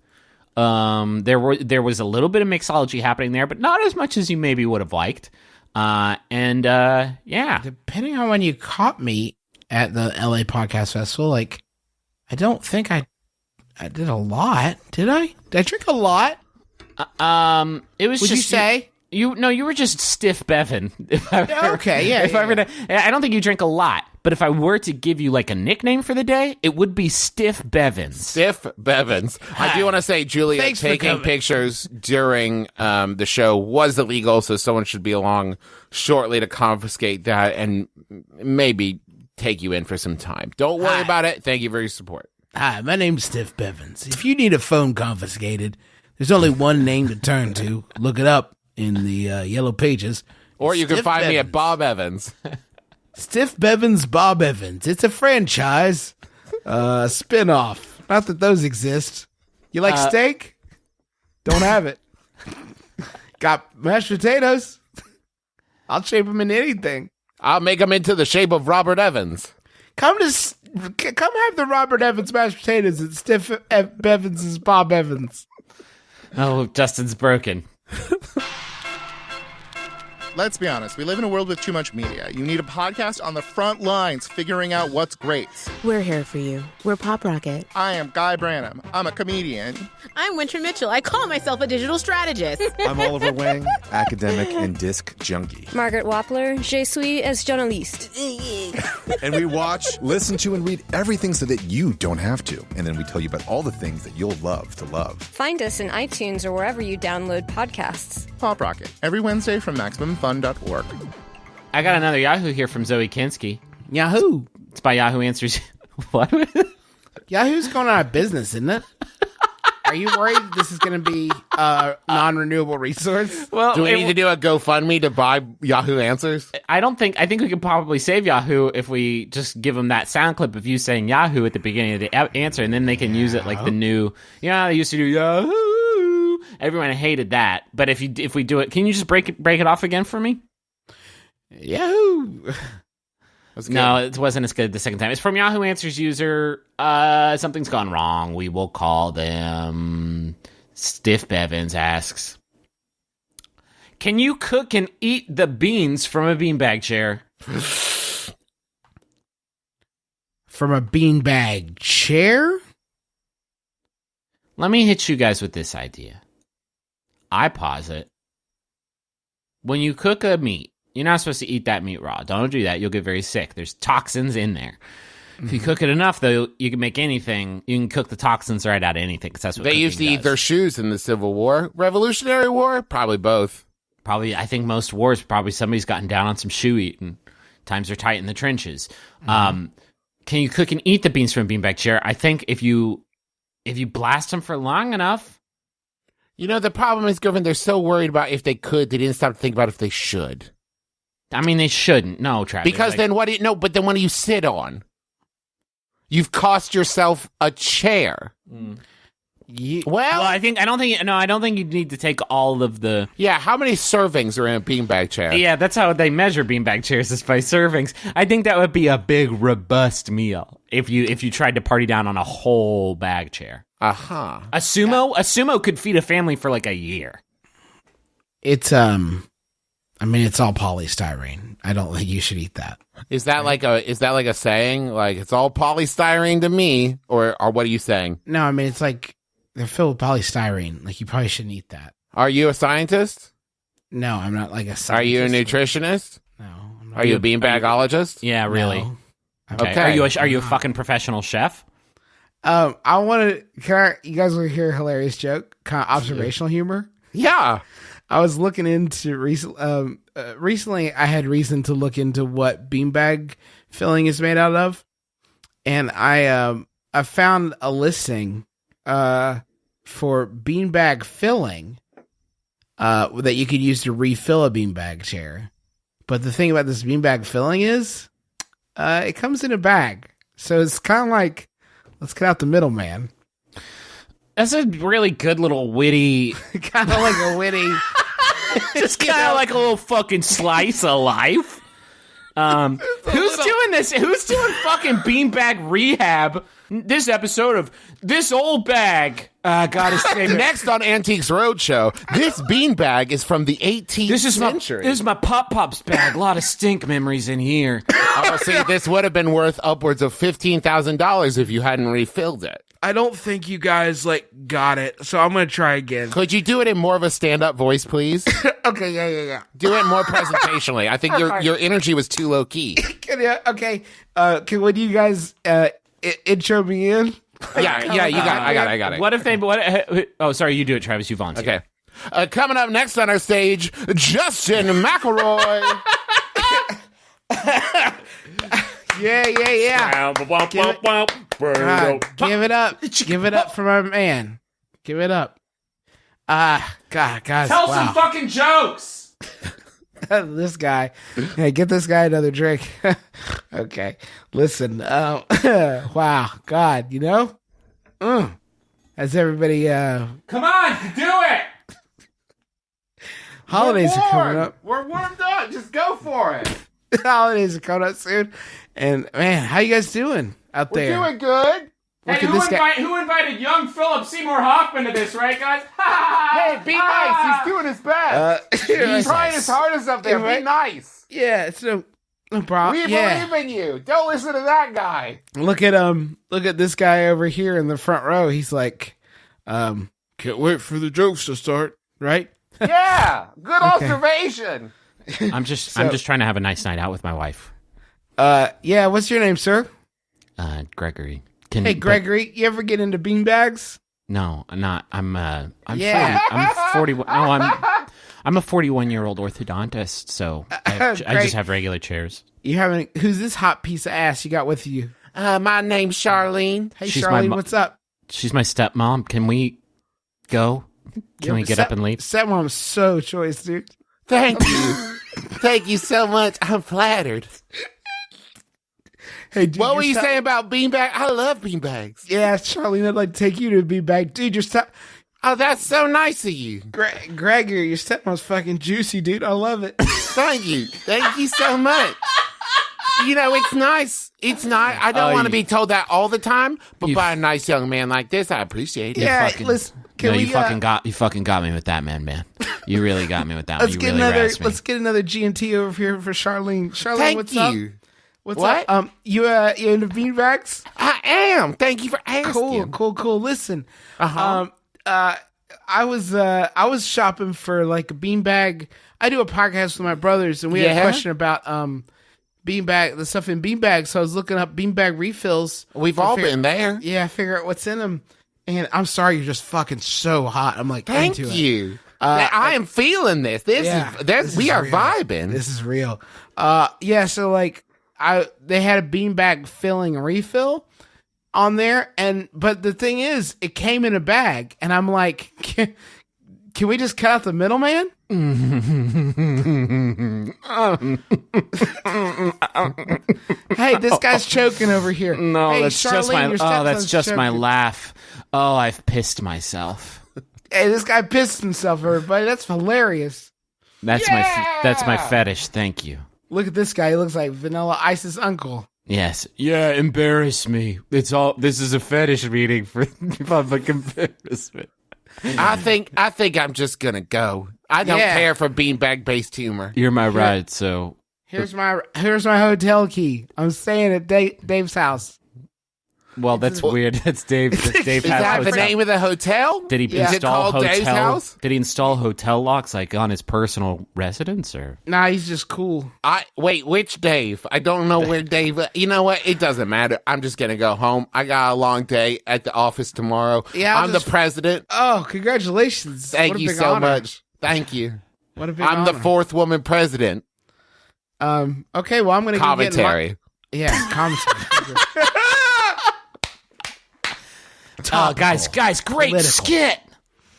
There was a little bit of mixology happening there, but not as much as you maybe would have liked. Yeah. Depending on when you caught me at the LA Podcast Festival, like, I don't think I did a lot. Did I? Did I drink a lot? It was. Would just, you say? You were just stiff Bevin. Okay, yeah. I don't think you drink a lot, but if I were to give you like a nickname for the day, it would be Stiff Bevins. Stiff Bevins. I do want to say, Julia, Thanks for taking coming. pictures during the show was illegal, so someone should be along shortly to confiscate that and maybe take you in for some time. Don't worry about it. Thank you for your support. Hi, my name's Stiff Bevins. If you need a phone confiscated, there's only one name to turn to. Look it up in the yellow pages. Or you can Stiff find me at Bevins. Bob Evans. Stiff Bevins, Bob Evans. It's a franchise. Spin-off. Not that those exist. You like steak? Don't have it. Got mashed potatoes? I'll shape them into anything. I'll make them into the shape of Robert Evans. Come have the Robert Evans mashed potatoes at Stiff Bevins' Bob Evans. Oh, Justin's broken. Let's be honest, we live in a world with too much media. You need a podcast on the front lines figuring out what's great. We're here for you. We're Pop Rocket. I am Guy Branum. I'm a comedian. I'm Winter Mitchell. I call myself a digital strategist. I'm Oliver Wang, academic and disc junkie. Margaret Wappler, je suis es journaliste. And we watch, listen to, and read everything so that you don't have to. And then we tell you about all the things that you'll love to love. Find us in iTunes or wherever you download podcasts. Pop Rocket, every Wednesday from MaximumFun.org. I got another Yahoo here from Zoe Kinski. Yahoo. It's by Yahoo Answers. What? Yahoo's going out of business, isn't it? Are you worried this is going to be a non-renewable resource? Well, Do we need to do a GoFundMe to buy Yahoo Answers? I think we could probably save Yahoo if we just give them that sound clip of you saying Yahoo at the beginning of the answer, and then they can use it like the new. Yeah, they used to do Yahoo. Everyone hated that, but if we do it, can you just break it off again for me? Yahoo. No, it wasn't as good the second time. It's from Yahoo Answers user. Something's gone wrong. We will call them. Stiff Bevins asks, can you cook and eat the beans from a beanbag chair? From a beanbag chair? Let me hit you guys with this idea. I posit, when you cook a meat, you're not supposed to eat that meat raw. Don't do that. You'll get very sick. There's toxins in there. If you cook it enough, though, you can make anything. You can cook the toxins right out of anything. Cause that's what They used to eat their shoes in the Civil War. Revolutionary War? Probably both. Probably, I think most wars, probably somebody's gotten down on some shoe eating. Times are tight in the trenches. Can you cook and eat the beans from a beanbag chair? I think if you blast them for long enough. You know, the problem is, Griffin, they're so worried about if they could, they didn't stop to think about if they should. I mean, they shouldn't. No, Travis. Because then what do you sit on? You've cost yourself a chair. Well, I don't think you need to take all of the. Yeah, how many servings are in a beanbag chair? Yeah, that's how they measure beanbag chairs, is by servings. I think that would be a big, robust meal if you tried to party down on a whole bag chair. Uh-huh. A sumo could feed a family for like a year. It's it's all polystyrene. I don't think you should eat that. Is that like a saying? Like, it's all polystyrene to me, or what are you saying? No, I mean, it's like they're filled with polystyrene. Like, you probably shouldn't eat that. Are you a scientist? No, I'm not like a scientist. Are you a nutritionist? No. I'm not. Are you a beanbagologist? Yeah, really. No. Okay. Are you a fucking professional chef? I want to. You guys want to hear a hilarious joke? Kind of observational humor. Yeah. I was looking into recently. I had reason to look into what beanbag filling is made out of, and I found a listing for beanbag filling that you could use to refill a beanbag chair. But the thing about this beanbag filling is, it comes in a bag. So it's kind of like, let's cut out the middleman. That's a really good little witty, Kind of like a witty. just kind of like a little fucking slice of life. Who's doing this? Who's doing fucking Beanbag Rehab? This episode of This Old Bag. God is Next on Antiques Roadshow, this beanbag is from the 18th century. This is my Pop-Pop's bag. A lot of stink memories in here. Oh, see, this would have been worth upwards of $15,000 if you hadn't refilled it. I don't think you guys got it, so I'm gonna try again. Could you do it in more of a stand-up voice, please? Okay, yeah. Do it more presentationally. I think your energy was too low key. Okay, would you guys intro me in? Yeah, you got it. I got it. What if they? Oh, sorry, you do it, Travis. You volunteer. Okay. Coming up next on our stage, Justin McElroy. Yeah. Give it up. Give it up for my man. Give it up. God, guys. Tell some fucking jokes. This guy. Hey, get this guy another drink. Okay. Listen. Wow. God, Has everybody Come on, do it. holidays are coming up. We're warmed up. Just go for it. Holidays are coming up soon. And man, how you guys doing out there? We're doing good. Hey, who invited young Philip Seymour Hoffman to this, right, guys? Hey, be nice. He's doing his best. He's trying his hardest up there. Right? Be nice. Yeah, it's no problem. We believe in you. Don't listen to that guy. Look at this guy over here in the front row. He's like, can't wait for the jokes to start, right? Yeah, good observation. I'm just trying to have a nice night out with my wife. Yeah, what's your name, sir? Gregory. Hey, Gregory, you ever get into beanbags? No, I'm not. I'm Yeah. 41. No, I'm a 41-year-old orthodontist, so I just have regular chairs. Who's this hot piece of ass you got with you? My name's Charlene. Hey, She's Charlene, my what's up? She's my stepmom. Can we go? Can we get up and leave? Stepmom's so choice, dude. Thank you. Thank you so much. I'm flattered. Hey, dude, What were you saying about beanbag? I love beanbags. Yeah, Charlene, I'd like to take you to a beanbag. Dude, your Oh, that's so nice of you. Gregory, your stepmom's fucking juicy, dude. I love it. Thank you. Thank you so much. It's nice. It's nice. I don't want to be told that all the time, but by a nice young man like this, I appreciate it. Yeah, listen. You fucking got me with that, man. You really got me with that. Let's You get really rasped me. let's get another G&T over here for Charlene. Charlene, Thank what's you. up? What's What? up? You into beanbags? I am. Thank you for asking. Cool. Listen, I was shopping for like a beanbag. I do a podcast with my brothers, and we had a question about the stuff in beanbags. So I was looking up beanbag refills. We've all been there. Yeah, figure out what's in them. And I'm sorry, you're just fucking so hot. I'm like, Thank into you. It. I am feeling this. We are real. vibing. This is real. So like they had a beanbag filling refill on there, but the thing is, it came in a bag, and I'm like, can we just cut out the middleman? Hey, this guy's choking over here. No, hey, that's Charlene, that's just my choking. laugh. Oh, I've pissed myself. Hey, this guy pissed himself, everybody. That's hilarious. That's my fetish. Thank you. Look at this guy. He looks like Vanilla Ice's uncle. Yes. Yeah, embarrass me. This is a fetish meeting for public embarrassment. I think I'm just gonna go. I don't care for beanbag based humor. You're my ride, so here's my hotel key. I'm staying at Dave's house. Well, that's weird. That's Dave. Dave Is that the name of the hotel? Did he install hotel locks like on his personal residence or? Nah, he's just cool. Wait, which Dave? I don't know where Dave. You know what? It doesn't matter. I'm just gonna go home. I got a long day at the office tomorrow. Yeah, I'm the president. Oh, congratulations! Thank you so much. Thank you. What a big I'm honor. the fourth woman president. Okay, well, I'm gonna commentary. Commentary. Oh, guys, great Political. skit.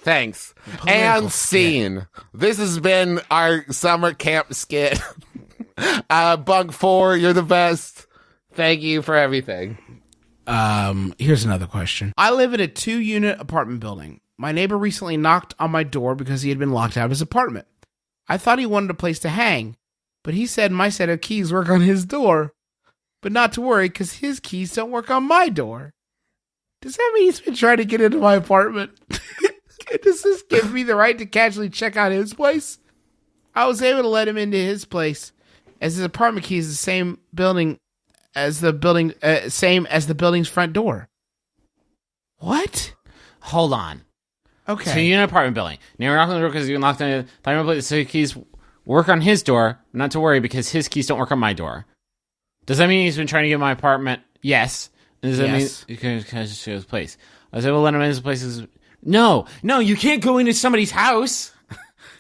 Thanks. And scene. This has been our summer camp skit. Bunk 4, you're the best. Thank you for everything. Here's another question. I live in a 2-unit apartment building. My neighbor recently knocked on my door because he had been locked out of his apartment. I thought he wanted a place to hang, but he said my set of keys work on his door. But not to worry, because his keys don't work on my door. Does that mean he's been trying to get into my apartment? Does this give me the right to casually check out his place? I was able to let him into his place, as his apartment key is the same building as the building, same as the building's front door. What? Hold on. Okay. So you're in an apartment building. Now you're knocking on the door because you're locked in. So keys work on his door. Not to worry because his keys don't work on my door. Does that mean he's been trying to get in my apartment? Yes. Does that mean because show his place? I was able to let him in his place. No, you can't go into somebody's house.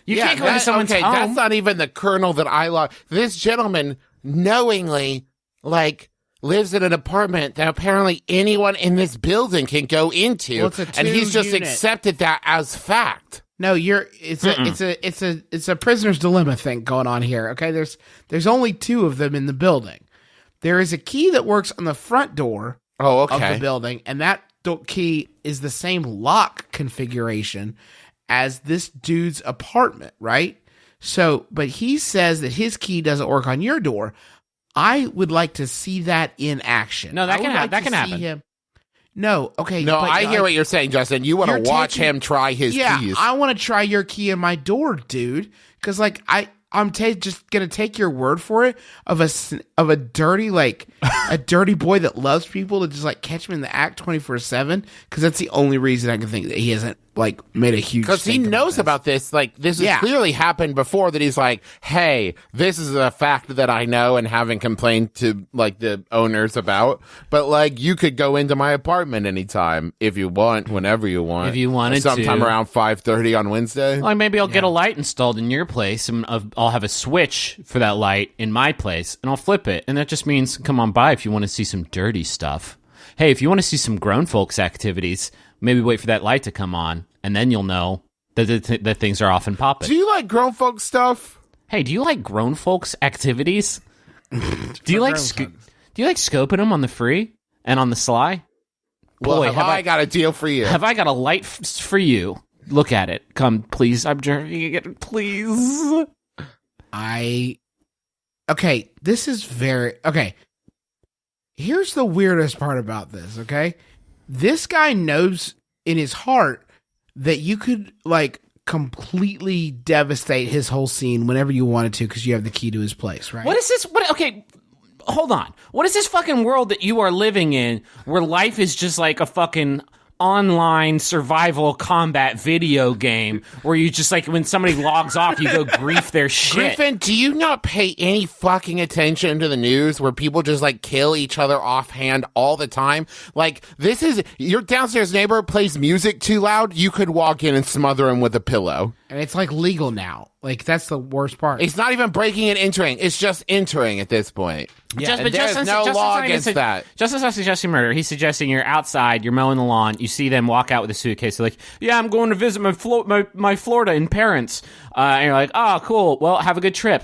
You can't go into someone's home. That's not even the kernel that I love. This gentleman knowingly, lives in an apartment that apparently anyone in this building can go into, and he's just accepted that as fact. No, it's a prisoner's dilemma thing going on here. Okay, there's only 2 of them in the building. There is a key that works on the front door of the building, and that key is the same lock configuration as this dude's apartment, right? So, but he says that his key doesn't work on your door. I would like to see that in action. No, that can happen. No, okay. No, I hear what you're saying, Justin. You want to watch him try his keys. I want to try your key in my door, dude. Because, I'm just gonna take your word for it of a dirty a dirty boy that loves people to just catch him in the act 24/7. Because that's the only reason I can think that he hasn't made a huge. Because he knows about this. This has clearly happened before. That he's like, hey, this is a fact that I know and haven't complained to the owners about. But you could go into my apartment anytime if you want, whenever you want. If you wanted sometime around 5:30 on Wednesday. Maybe I'll get a light installed in your place, and I'll have a switch for that light in my place, and I'll flip it, and that just means come on by if you want to see some dirty stuff. Hey, if you want to see some grown folks activities, maybe wait for that light to come on, and then you'll know that things are off and popping. Do you like grown folks stuff? Hey, do you like grown folks activities? Do you like scoping them on the free and on the sly? Boy, have I got a deal for you. Have I got a light for you? Look at it. Come, please. I'm journeying it. Please. Okay, this is very... Okay, here's the weirdest part about this, okay? This guy knows in his heart that you could, completely devastate his whole scene whenever you wanted to because you have the key to his place, right? What is this? Okay, hold on. What is this fucking world that you are living in where life is just like a fucking online survival combat video game where you just when somebody logs off, you go grief their shit? Griffin, do you not pay any fucking attention to the news where people just kill each other offhand all the time? This is your downstairs neighbor plays music too loud, you could walk in and smother him with a pillow. And it's legal now. That's the worst part. It's not even breaking and entering. It's just entering at this point. Yeah, but there's no law against that. Justin's not suggesting murder. He's suggesting you're outside, you're mowing the lawn, you see them walk out with a suitcase. They're yeah, I'm going to visit my Florida and parents. And you're oh, cool. Well, have a good trip.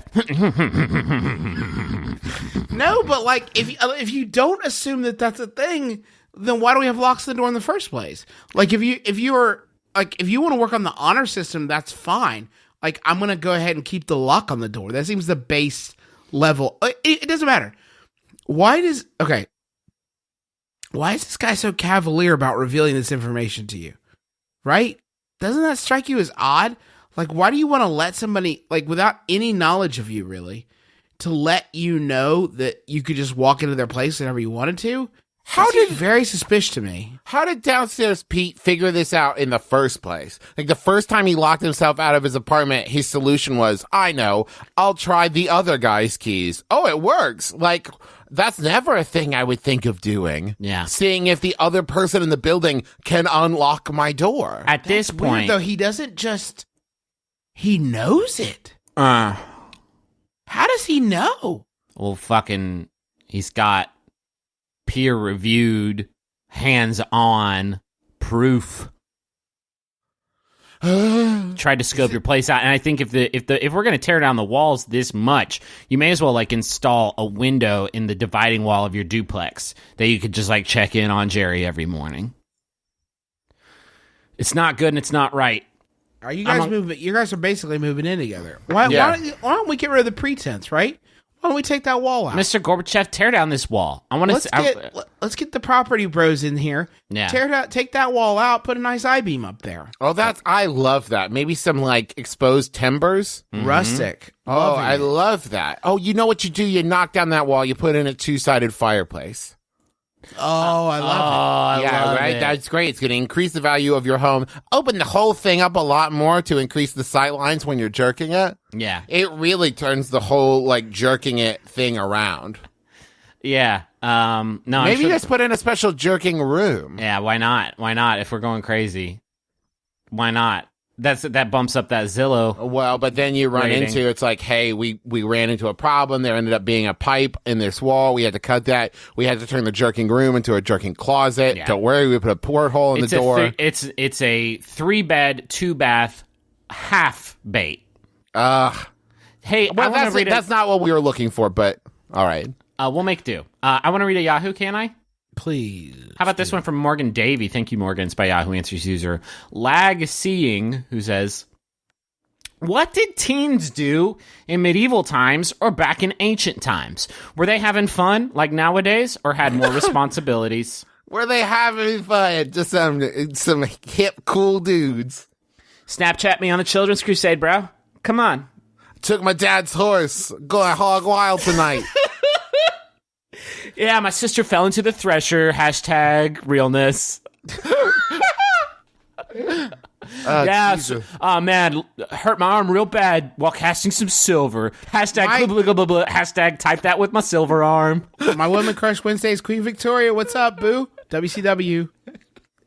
No, but if you don't assume that that's a thing, then why do we have locks on the door in the first place? If you want to work on the honor system, that's fine. I'm going to go ahead and keep the lock on the door. That seems the base level. It doesn't matter. Why is this guy so cavalier about revealing this information to you? Right? Doesn't that strike you as odd? Why do you want to let somebody, without any knowledge of you, really, to let you know that you could just walk into their place whenever you wanted to? Very suspicious to me. How did Downstairs Pete figure this out in the first place? The first time he locked himself out of his apartment, his solution was, I know, I'll try the other guy's keys. Oh, it works. That's never a thing I would think of doing. Yeah. Seeing if the other person in the building can unlock my door. At this point, weird, though, he doesn't just... He knows it. How does he know? Well, he's got peer-reviewed, hands-on proof. tried to scope your place out. And I think if we're going to tear down the walls this much, you may as well like install a window in the dividing wall of your duplex that you could just like check in on Jerry every morning. It's not good and it's not right. Are you guys moving? You guys are basically moving in together. Why don't we get rid of the pretense, right? Why don't we take that wall out? Mr. Gorbachev, tear down this wall. I want to. Let's get the property bros in here. Yeah. Take that wall out. Put a nice I-beam up there. Oh, I love that. Maybe some like exposed timbers, rustic. Oh, I love that. Oh, you know what you do? You knock down that wall. You put in a 2-sided fireplace. Oh, I love it. Yeah, love right? it. That's great. It's going to increase the value of your home. Open the whole thing up a lot more to increase the sight lines when you're jerking it. Yeah. It really turns the whole, like, jerking it thing around. Yeah. No. Maybe just put in a special jerking room. Yeah, why not? Why not? If we're going crazy, why not? That bumps up that Zillow. Well, but then you run into, it's like, hey, we ran into a problem. There ended up being a pipe in this wall. We had to cut that. We had to turn the jerking room into a jerking closet. Yeah. Don't worry, we put a porthole in the door. It's a 3-bed, 2-bath, half bait. Hey, well, that's not what we were looking for, but all right. We'll make do. I want to read a Yahoo, can I? Please. How about this one from Morgan Davey? Thank you, Morgan. It's by Yahoo Answers user Lag Seeing, who says, what did teens do in medieval times or back in ancient times? Were they having fun like nowadays or had more responsibilities? Were they having fun? Just some hip, cool dudes. Snapchat me on the Children's Crusade, bro. Come on. Took my dad's horse. Going hog wild tonight. Yeah, my sister fell into the thresher. # realness. Oh man, hurt my arm real bad while casting some silver. # blah, blah, blah, blah. # type that with my silver arm. My woman crush Wednesday's Queen Victoria. What's up, boo? WCW.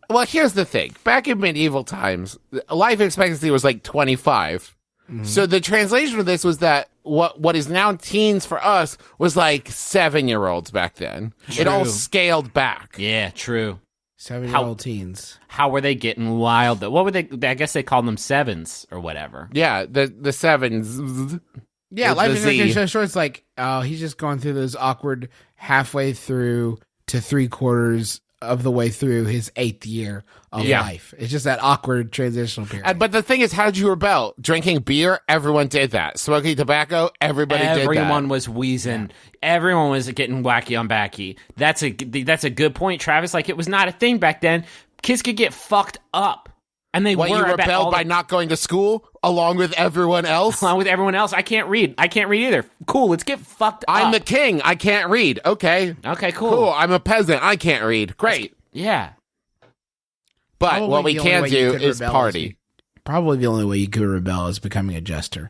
Well, here's the thing. Back in medieval times, life expectancy was like 25. Mm-hmm. So the translation of this was that what is now teens for us was like 7-year-olds back then. True. It all scaled back. Yeah, true. 7-year-old teens. How were they getting wild? What were they? I guess they called them sevens or whatever. Yeah, the sevens. Yeah, life expectancy so short. It's like, oh, he's just going through those awkward halfway through to 3/4 of the way through his 8th year of life. It's just that awkward transitional period. But the thing is, how did you rebel? Drinking beer? Everyone did that. Smoking tobacco? Everybody did that. Everyone was wheezing. Yeah. Everyone was getting wacky on backy. That's a good point, Travis. Like, it was not a thing back then. Kids could get fucked up. And they you rebelled by not going to school along with everyone else? Along with everyone else. I can't read. I can't read either. Cool, let's get fucked up. I'm the king. I can't read. Okay. Okay, cool. Cool, I'm a peasant. I can't read. Great. Yeah. But Probably what we can do is party. Probably the only way you could rebel is becoming a jester.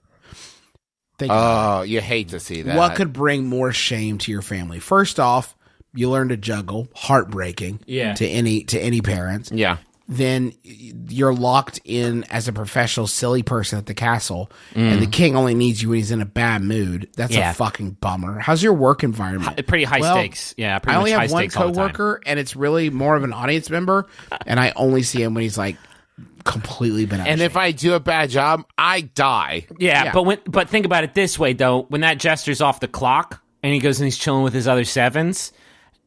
You hate to see that. What could bring more shame to your family? First off, you learn to juggle. Heartbreaking. Yeah. To any parents. Yeah. Then you're locked in as a professional silly person at the castle, and the king only needs you when he's in a bad mood. That's a fucking bummer. How's your work environment? Pretty high stakes. Yeah, pretty I only much have one coworker, and it's really more of an audience member, and I only see him when he's like completely been out of And if shape. I do a bad job, I die. Yeah. But think about it this way though: when that jester's off the clock and he goes and he's chilling with his other sevens,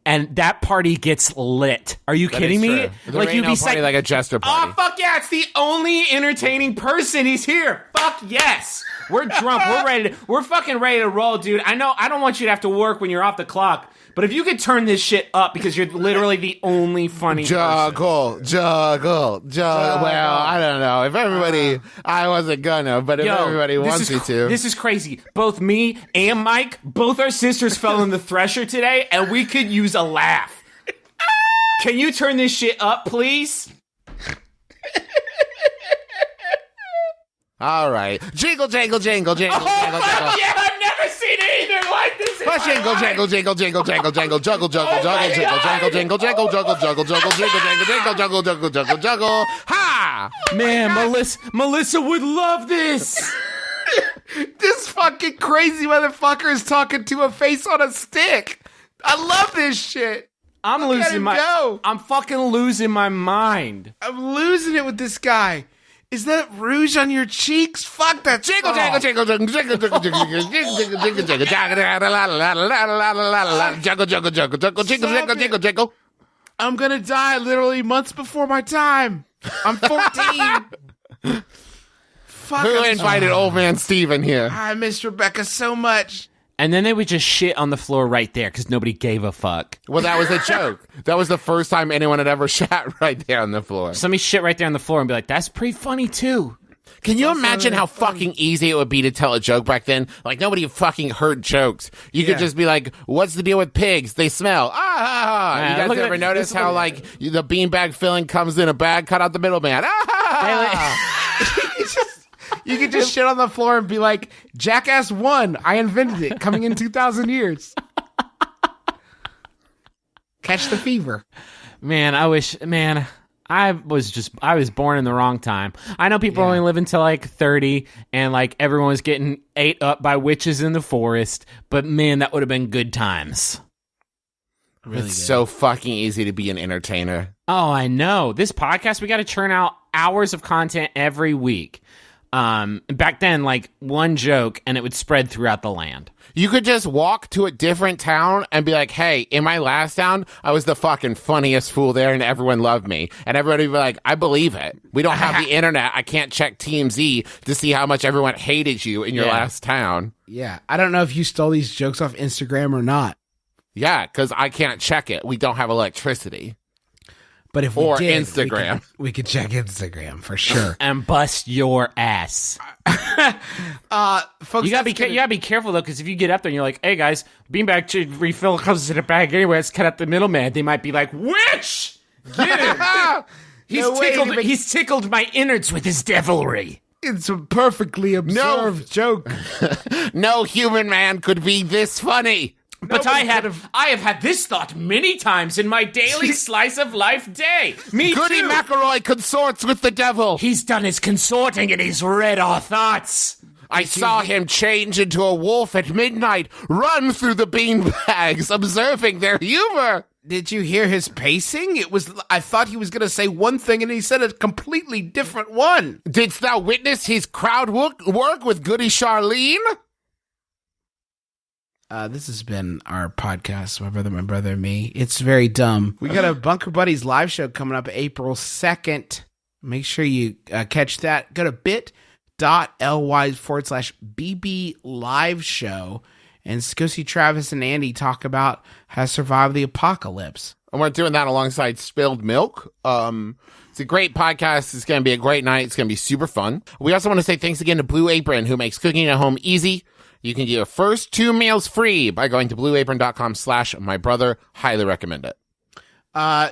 and that party gets lit. Are you kidding me? Like you'd be party like a jester party. Oh fuck yeah! It's the only entertaining person. He's here. Fuck yes. We're drunk. We're fucking ready to roll, dude. I know. I don't want you to have to work when you're off the clock. But if you could turn this shit up because you're literally the only funny juggle. Well, I don't know. If everybody, I wasn't gonna, but if everybody wants me to. This is crazy. Both me and Mike, both our sisters fell in the thresher today, and we could use a laugh. Can you turn this shit up, please? All right. Jingle, jangle, jangle, jangle, Oh, jangle, fuck jangle. yeah! I've never seen anything like this in my Jingle, life. jangle, jingle, jingle, jangle, jangle, juggle, juggle, juggle, jingle, jangle, jingle, jangle, juggle, juggle, juggle, jingle, jangle, jingle, juggle, juggle, juggle, juggle. Ha! Man, Melissa would love this. This fucking crazy motherfucker is talking to a face on a stick. I love this shit. I'm fucking losing my mind. I'm losing it with this guy. Is that rouge on your cheeks? Fuck that. Jiggle, jiggle, jiggle, jiggle, jiggle, jiggle, jiggle, jiggle, jiggle, jiggle, jiggle, jiggle, jiggle, jiggle, jiggle, jiggle, jiggle, jiggle. I'm gonna die literally months before my time. I'm 14. Fuck. Who invited old man Steven here? I miss Rebecca so much. And then they would just shit on the floor right there because nobody gave a fuck. Well, that was a joke. That was the first time anyone had ever shat right there on the floor. Somebody shit right there on the floor and be like, that's pretty funny too. Can you imagine how fucking easy it would be to tell a joke back then? Like, nobody fucking heard jokes. You could just be like, what's the deal with pigs? They smell. You guys ever notice how, like, the beanbag filling comes in a bag? Cut out the middleman. You could just shit on the floor and be like, Jackass 1, I invented it, coming in 2,000 years. Catch the fever. Man, I was born in the wrong time. I know people only live until like 30 and like everyone was getting ate up by witches in the forest, but man, that would have been good times. Really it's so fucking easy to be an entertainer. Oh, I know. This podcast, we got to churn out hours of content every week. Back then, like one joke and it would spread throughout the land. You could just walk to a different town and be like, hey, in my last town, I was the fucking funniest fool there and everyone loved me. And everybody would be like, I believe it. We don't have the internet. I can't check TMZ to see how much everyone hated you in your last town. Yeah. I don't know if you stole these jokes off Instagram or not. Yeah, because I can't check it. We don't have electricity. But if we did, Instagram. We could check Instagram for sure. And bust your ass. Folks, you gotta be careful though, because if you get up there and you're like, "Hey guys, beanbag chair refill comes in a bag anyway. Let's cut out the middleman." They might be like, "Witch, get him! He's tickled my innards with his devilry." It's a perfectly observed joke. No human man could be this funny. But I have had this thought many times in my daily slice of life day. Me Goody too. McElroy consorts with the devil. He's done his consorting and he's read our thoughts. I saw him change into a wolf at midnight, run through the beanbags, observing their humor. Did you hear his pacing? I thought he was going to say one thing and he said a completely different one. Didst thou witness his crowd work with Goody Charlene? This has been our podcast, My Brother, and Me. It's very dumb. We got a Bunker Buddies live show coming up April 2nd. Make sure you catch that. Go to bit.ly/BB live show and go see Travis and Andy talk about how to survive the apocalypse. And we're doing that alongside Spilled Milk. It's a great podcast. It's going to be a great night. It's going to be super fun. We also want to say thanks again to Blue Apron, who makes cooking at home easy. You can get your first 2 meals free by going to blueapron.com/mybrother. Highly recommend it.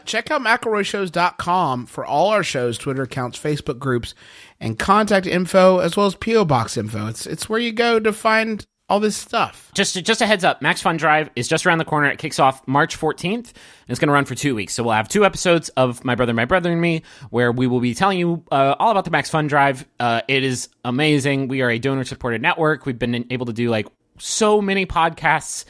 Check out McElroyShows.com for all our shows, Twitter accounts, Facebook groups, and contact info, as well as P.O. Box info. It's where you go to find all this stuff. Just a heads up, Max Fun Drive is just around the corner. It kicks off March 14th, and it's going to run for 2 weeks. So we'll have 2 episodes of My Brother, and Me, where we will be telling you all about the Max Fun Drive. It is amazing. We are a donor-supported network. We've been able to do, like, so many podcasts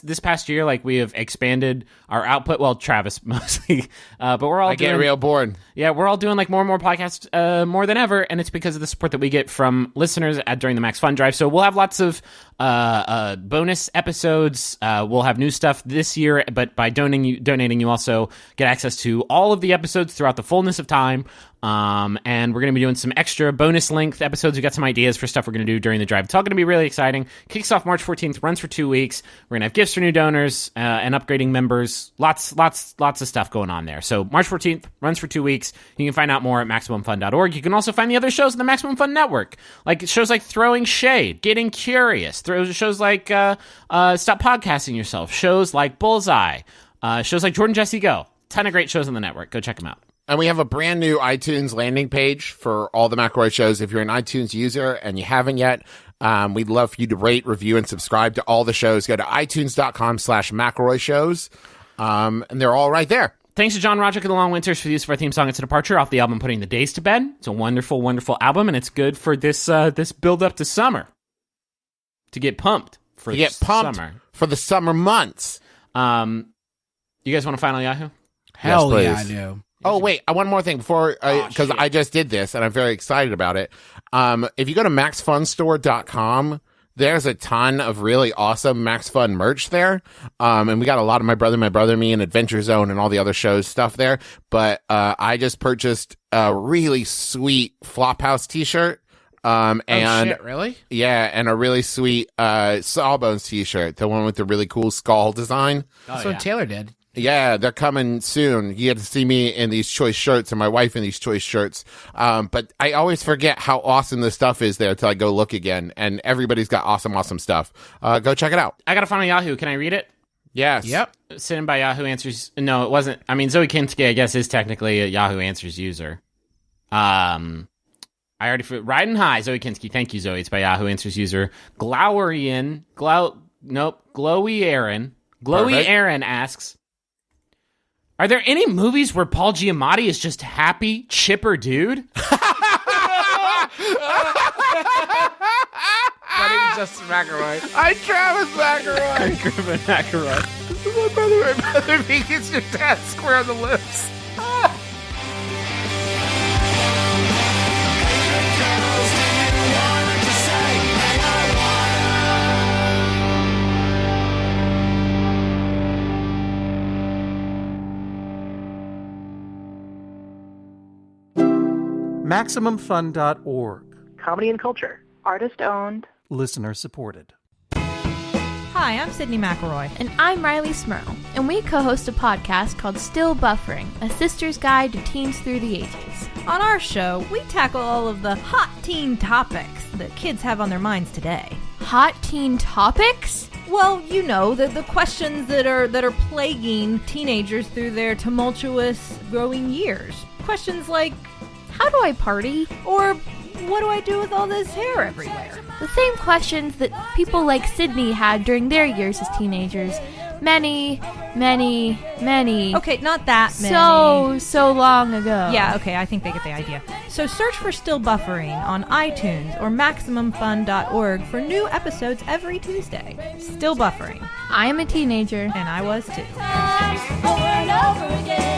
this past year. Like, we have expanded our output. Well, Travis mostly, but we're all get real bored. Yeah, we're all doing like more and more podcasts more than ever, and it's because of the support that we get from listeners during the Max Fun Drive. So we'll have lots of bonus episodes. We'll have new stuff this year, but by donating, you also get access to all of the episodes throughout the fullness of time. And we're going to be doing some extra bonus length episodes. We got some ideas for stuff we're going to do during the drive. It's all going to be really exciting. Kicks off March 14th, runs for 2 weeks. We're going to have gifts for new donors and upgrading members. Lots of stuff going on there. So March 14th, runs for 2 weeks. You can find out more at MaximumFun.org. You can also find the other shows in the Maximum Fun Network, like shows like Throwing Shade, Getting Curious, shows like Stop Podcasting Yourself, shows like Bullseye, shows like Jordan Jesse Go. Ton of great shows on the network. Go check them out. And we have a brand new iTunes landing page for all the McElroy shows. If you're an iTunes user and you haven't yet, we'd love for you to rate, review, and subscribe to all the shows. Go to itunes.com/McElroy shows. And they're all right there. Thanks to John Roderick and the Long Winters for the use of our theme song, It's a Departure, off the album Putting the Days to Bed. It's a wonderful, wonderful album, and it's good for this build up to summer. To get pumped for summer. For the summer months. You guys want to final Yahoo? Hell yes, yeah, I please. do. Oh, wait, one more thing before, because I just did this and I'm very excited about it. If you go to maxfunstore.com, there's a ton of really awesome Max Fun merch there. And we got a lot of My Brother, Me, and Adventure Zone and all the other shows stuff there. But I just purchased a really sweet Flophouse t-shirt. And shit, really? Yeah, and a really sweet Sawbones t-shirt, the one with the really cool skull design. That's what Taylor did. Yeah, they're coming soon. You get to see me in these choice shirts and my wife in these choice shirts. But I always forget how awesome this stuff is there till I go look again. And everybody's got awesome stuff. Go check it out. I got to find on Yahoo. Can I read it? Yes. Yep. Sent in by Yahoo Answers. No, it wasn't. I mean, Zoe Kinski, I guess, is technically a Yahoo Answers user. I already... Riding high, Zoe Kinski. Thank you, Zoe. It's by Yahoo Answers user. Glowy Aaron. Glowy Aaron asks... Are there any movies where Paul Giamatti is just happy, chipper dude? Buddy, Justin McElroy. I'm Travis McElroy. Griffin McElroy. My brother me gets your dad square on the lips. MaximumFun.org. Comedy and culture. Artist owned. Listener supported. Hi, I'm Sydney McElroy. And I'm Riley Smurl. And we co-host a podcast called Still Buffering, a sister's guide to teens through the ages. On our show, we tackle all of the hot teen topics that kids have on their minds today. Hot teen topics? Well, you know, the questions that are plaguing teenagers through their tumultuous growing years. Questions like, how do I party? Or what do I do with all this hair everywhere? The same questions that people like Sydney had during their years as teenagers. Many. Okay, not that many. So long ago. Yeah, okay, I think they get the idea. So search for Still Buffering on iTunes or MaximumFun.org for new episodes every Tuesday. Still Buffering. I am a teenager. And I was too. Over and over again.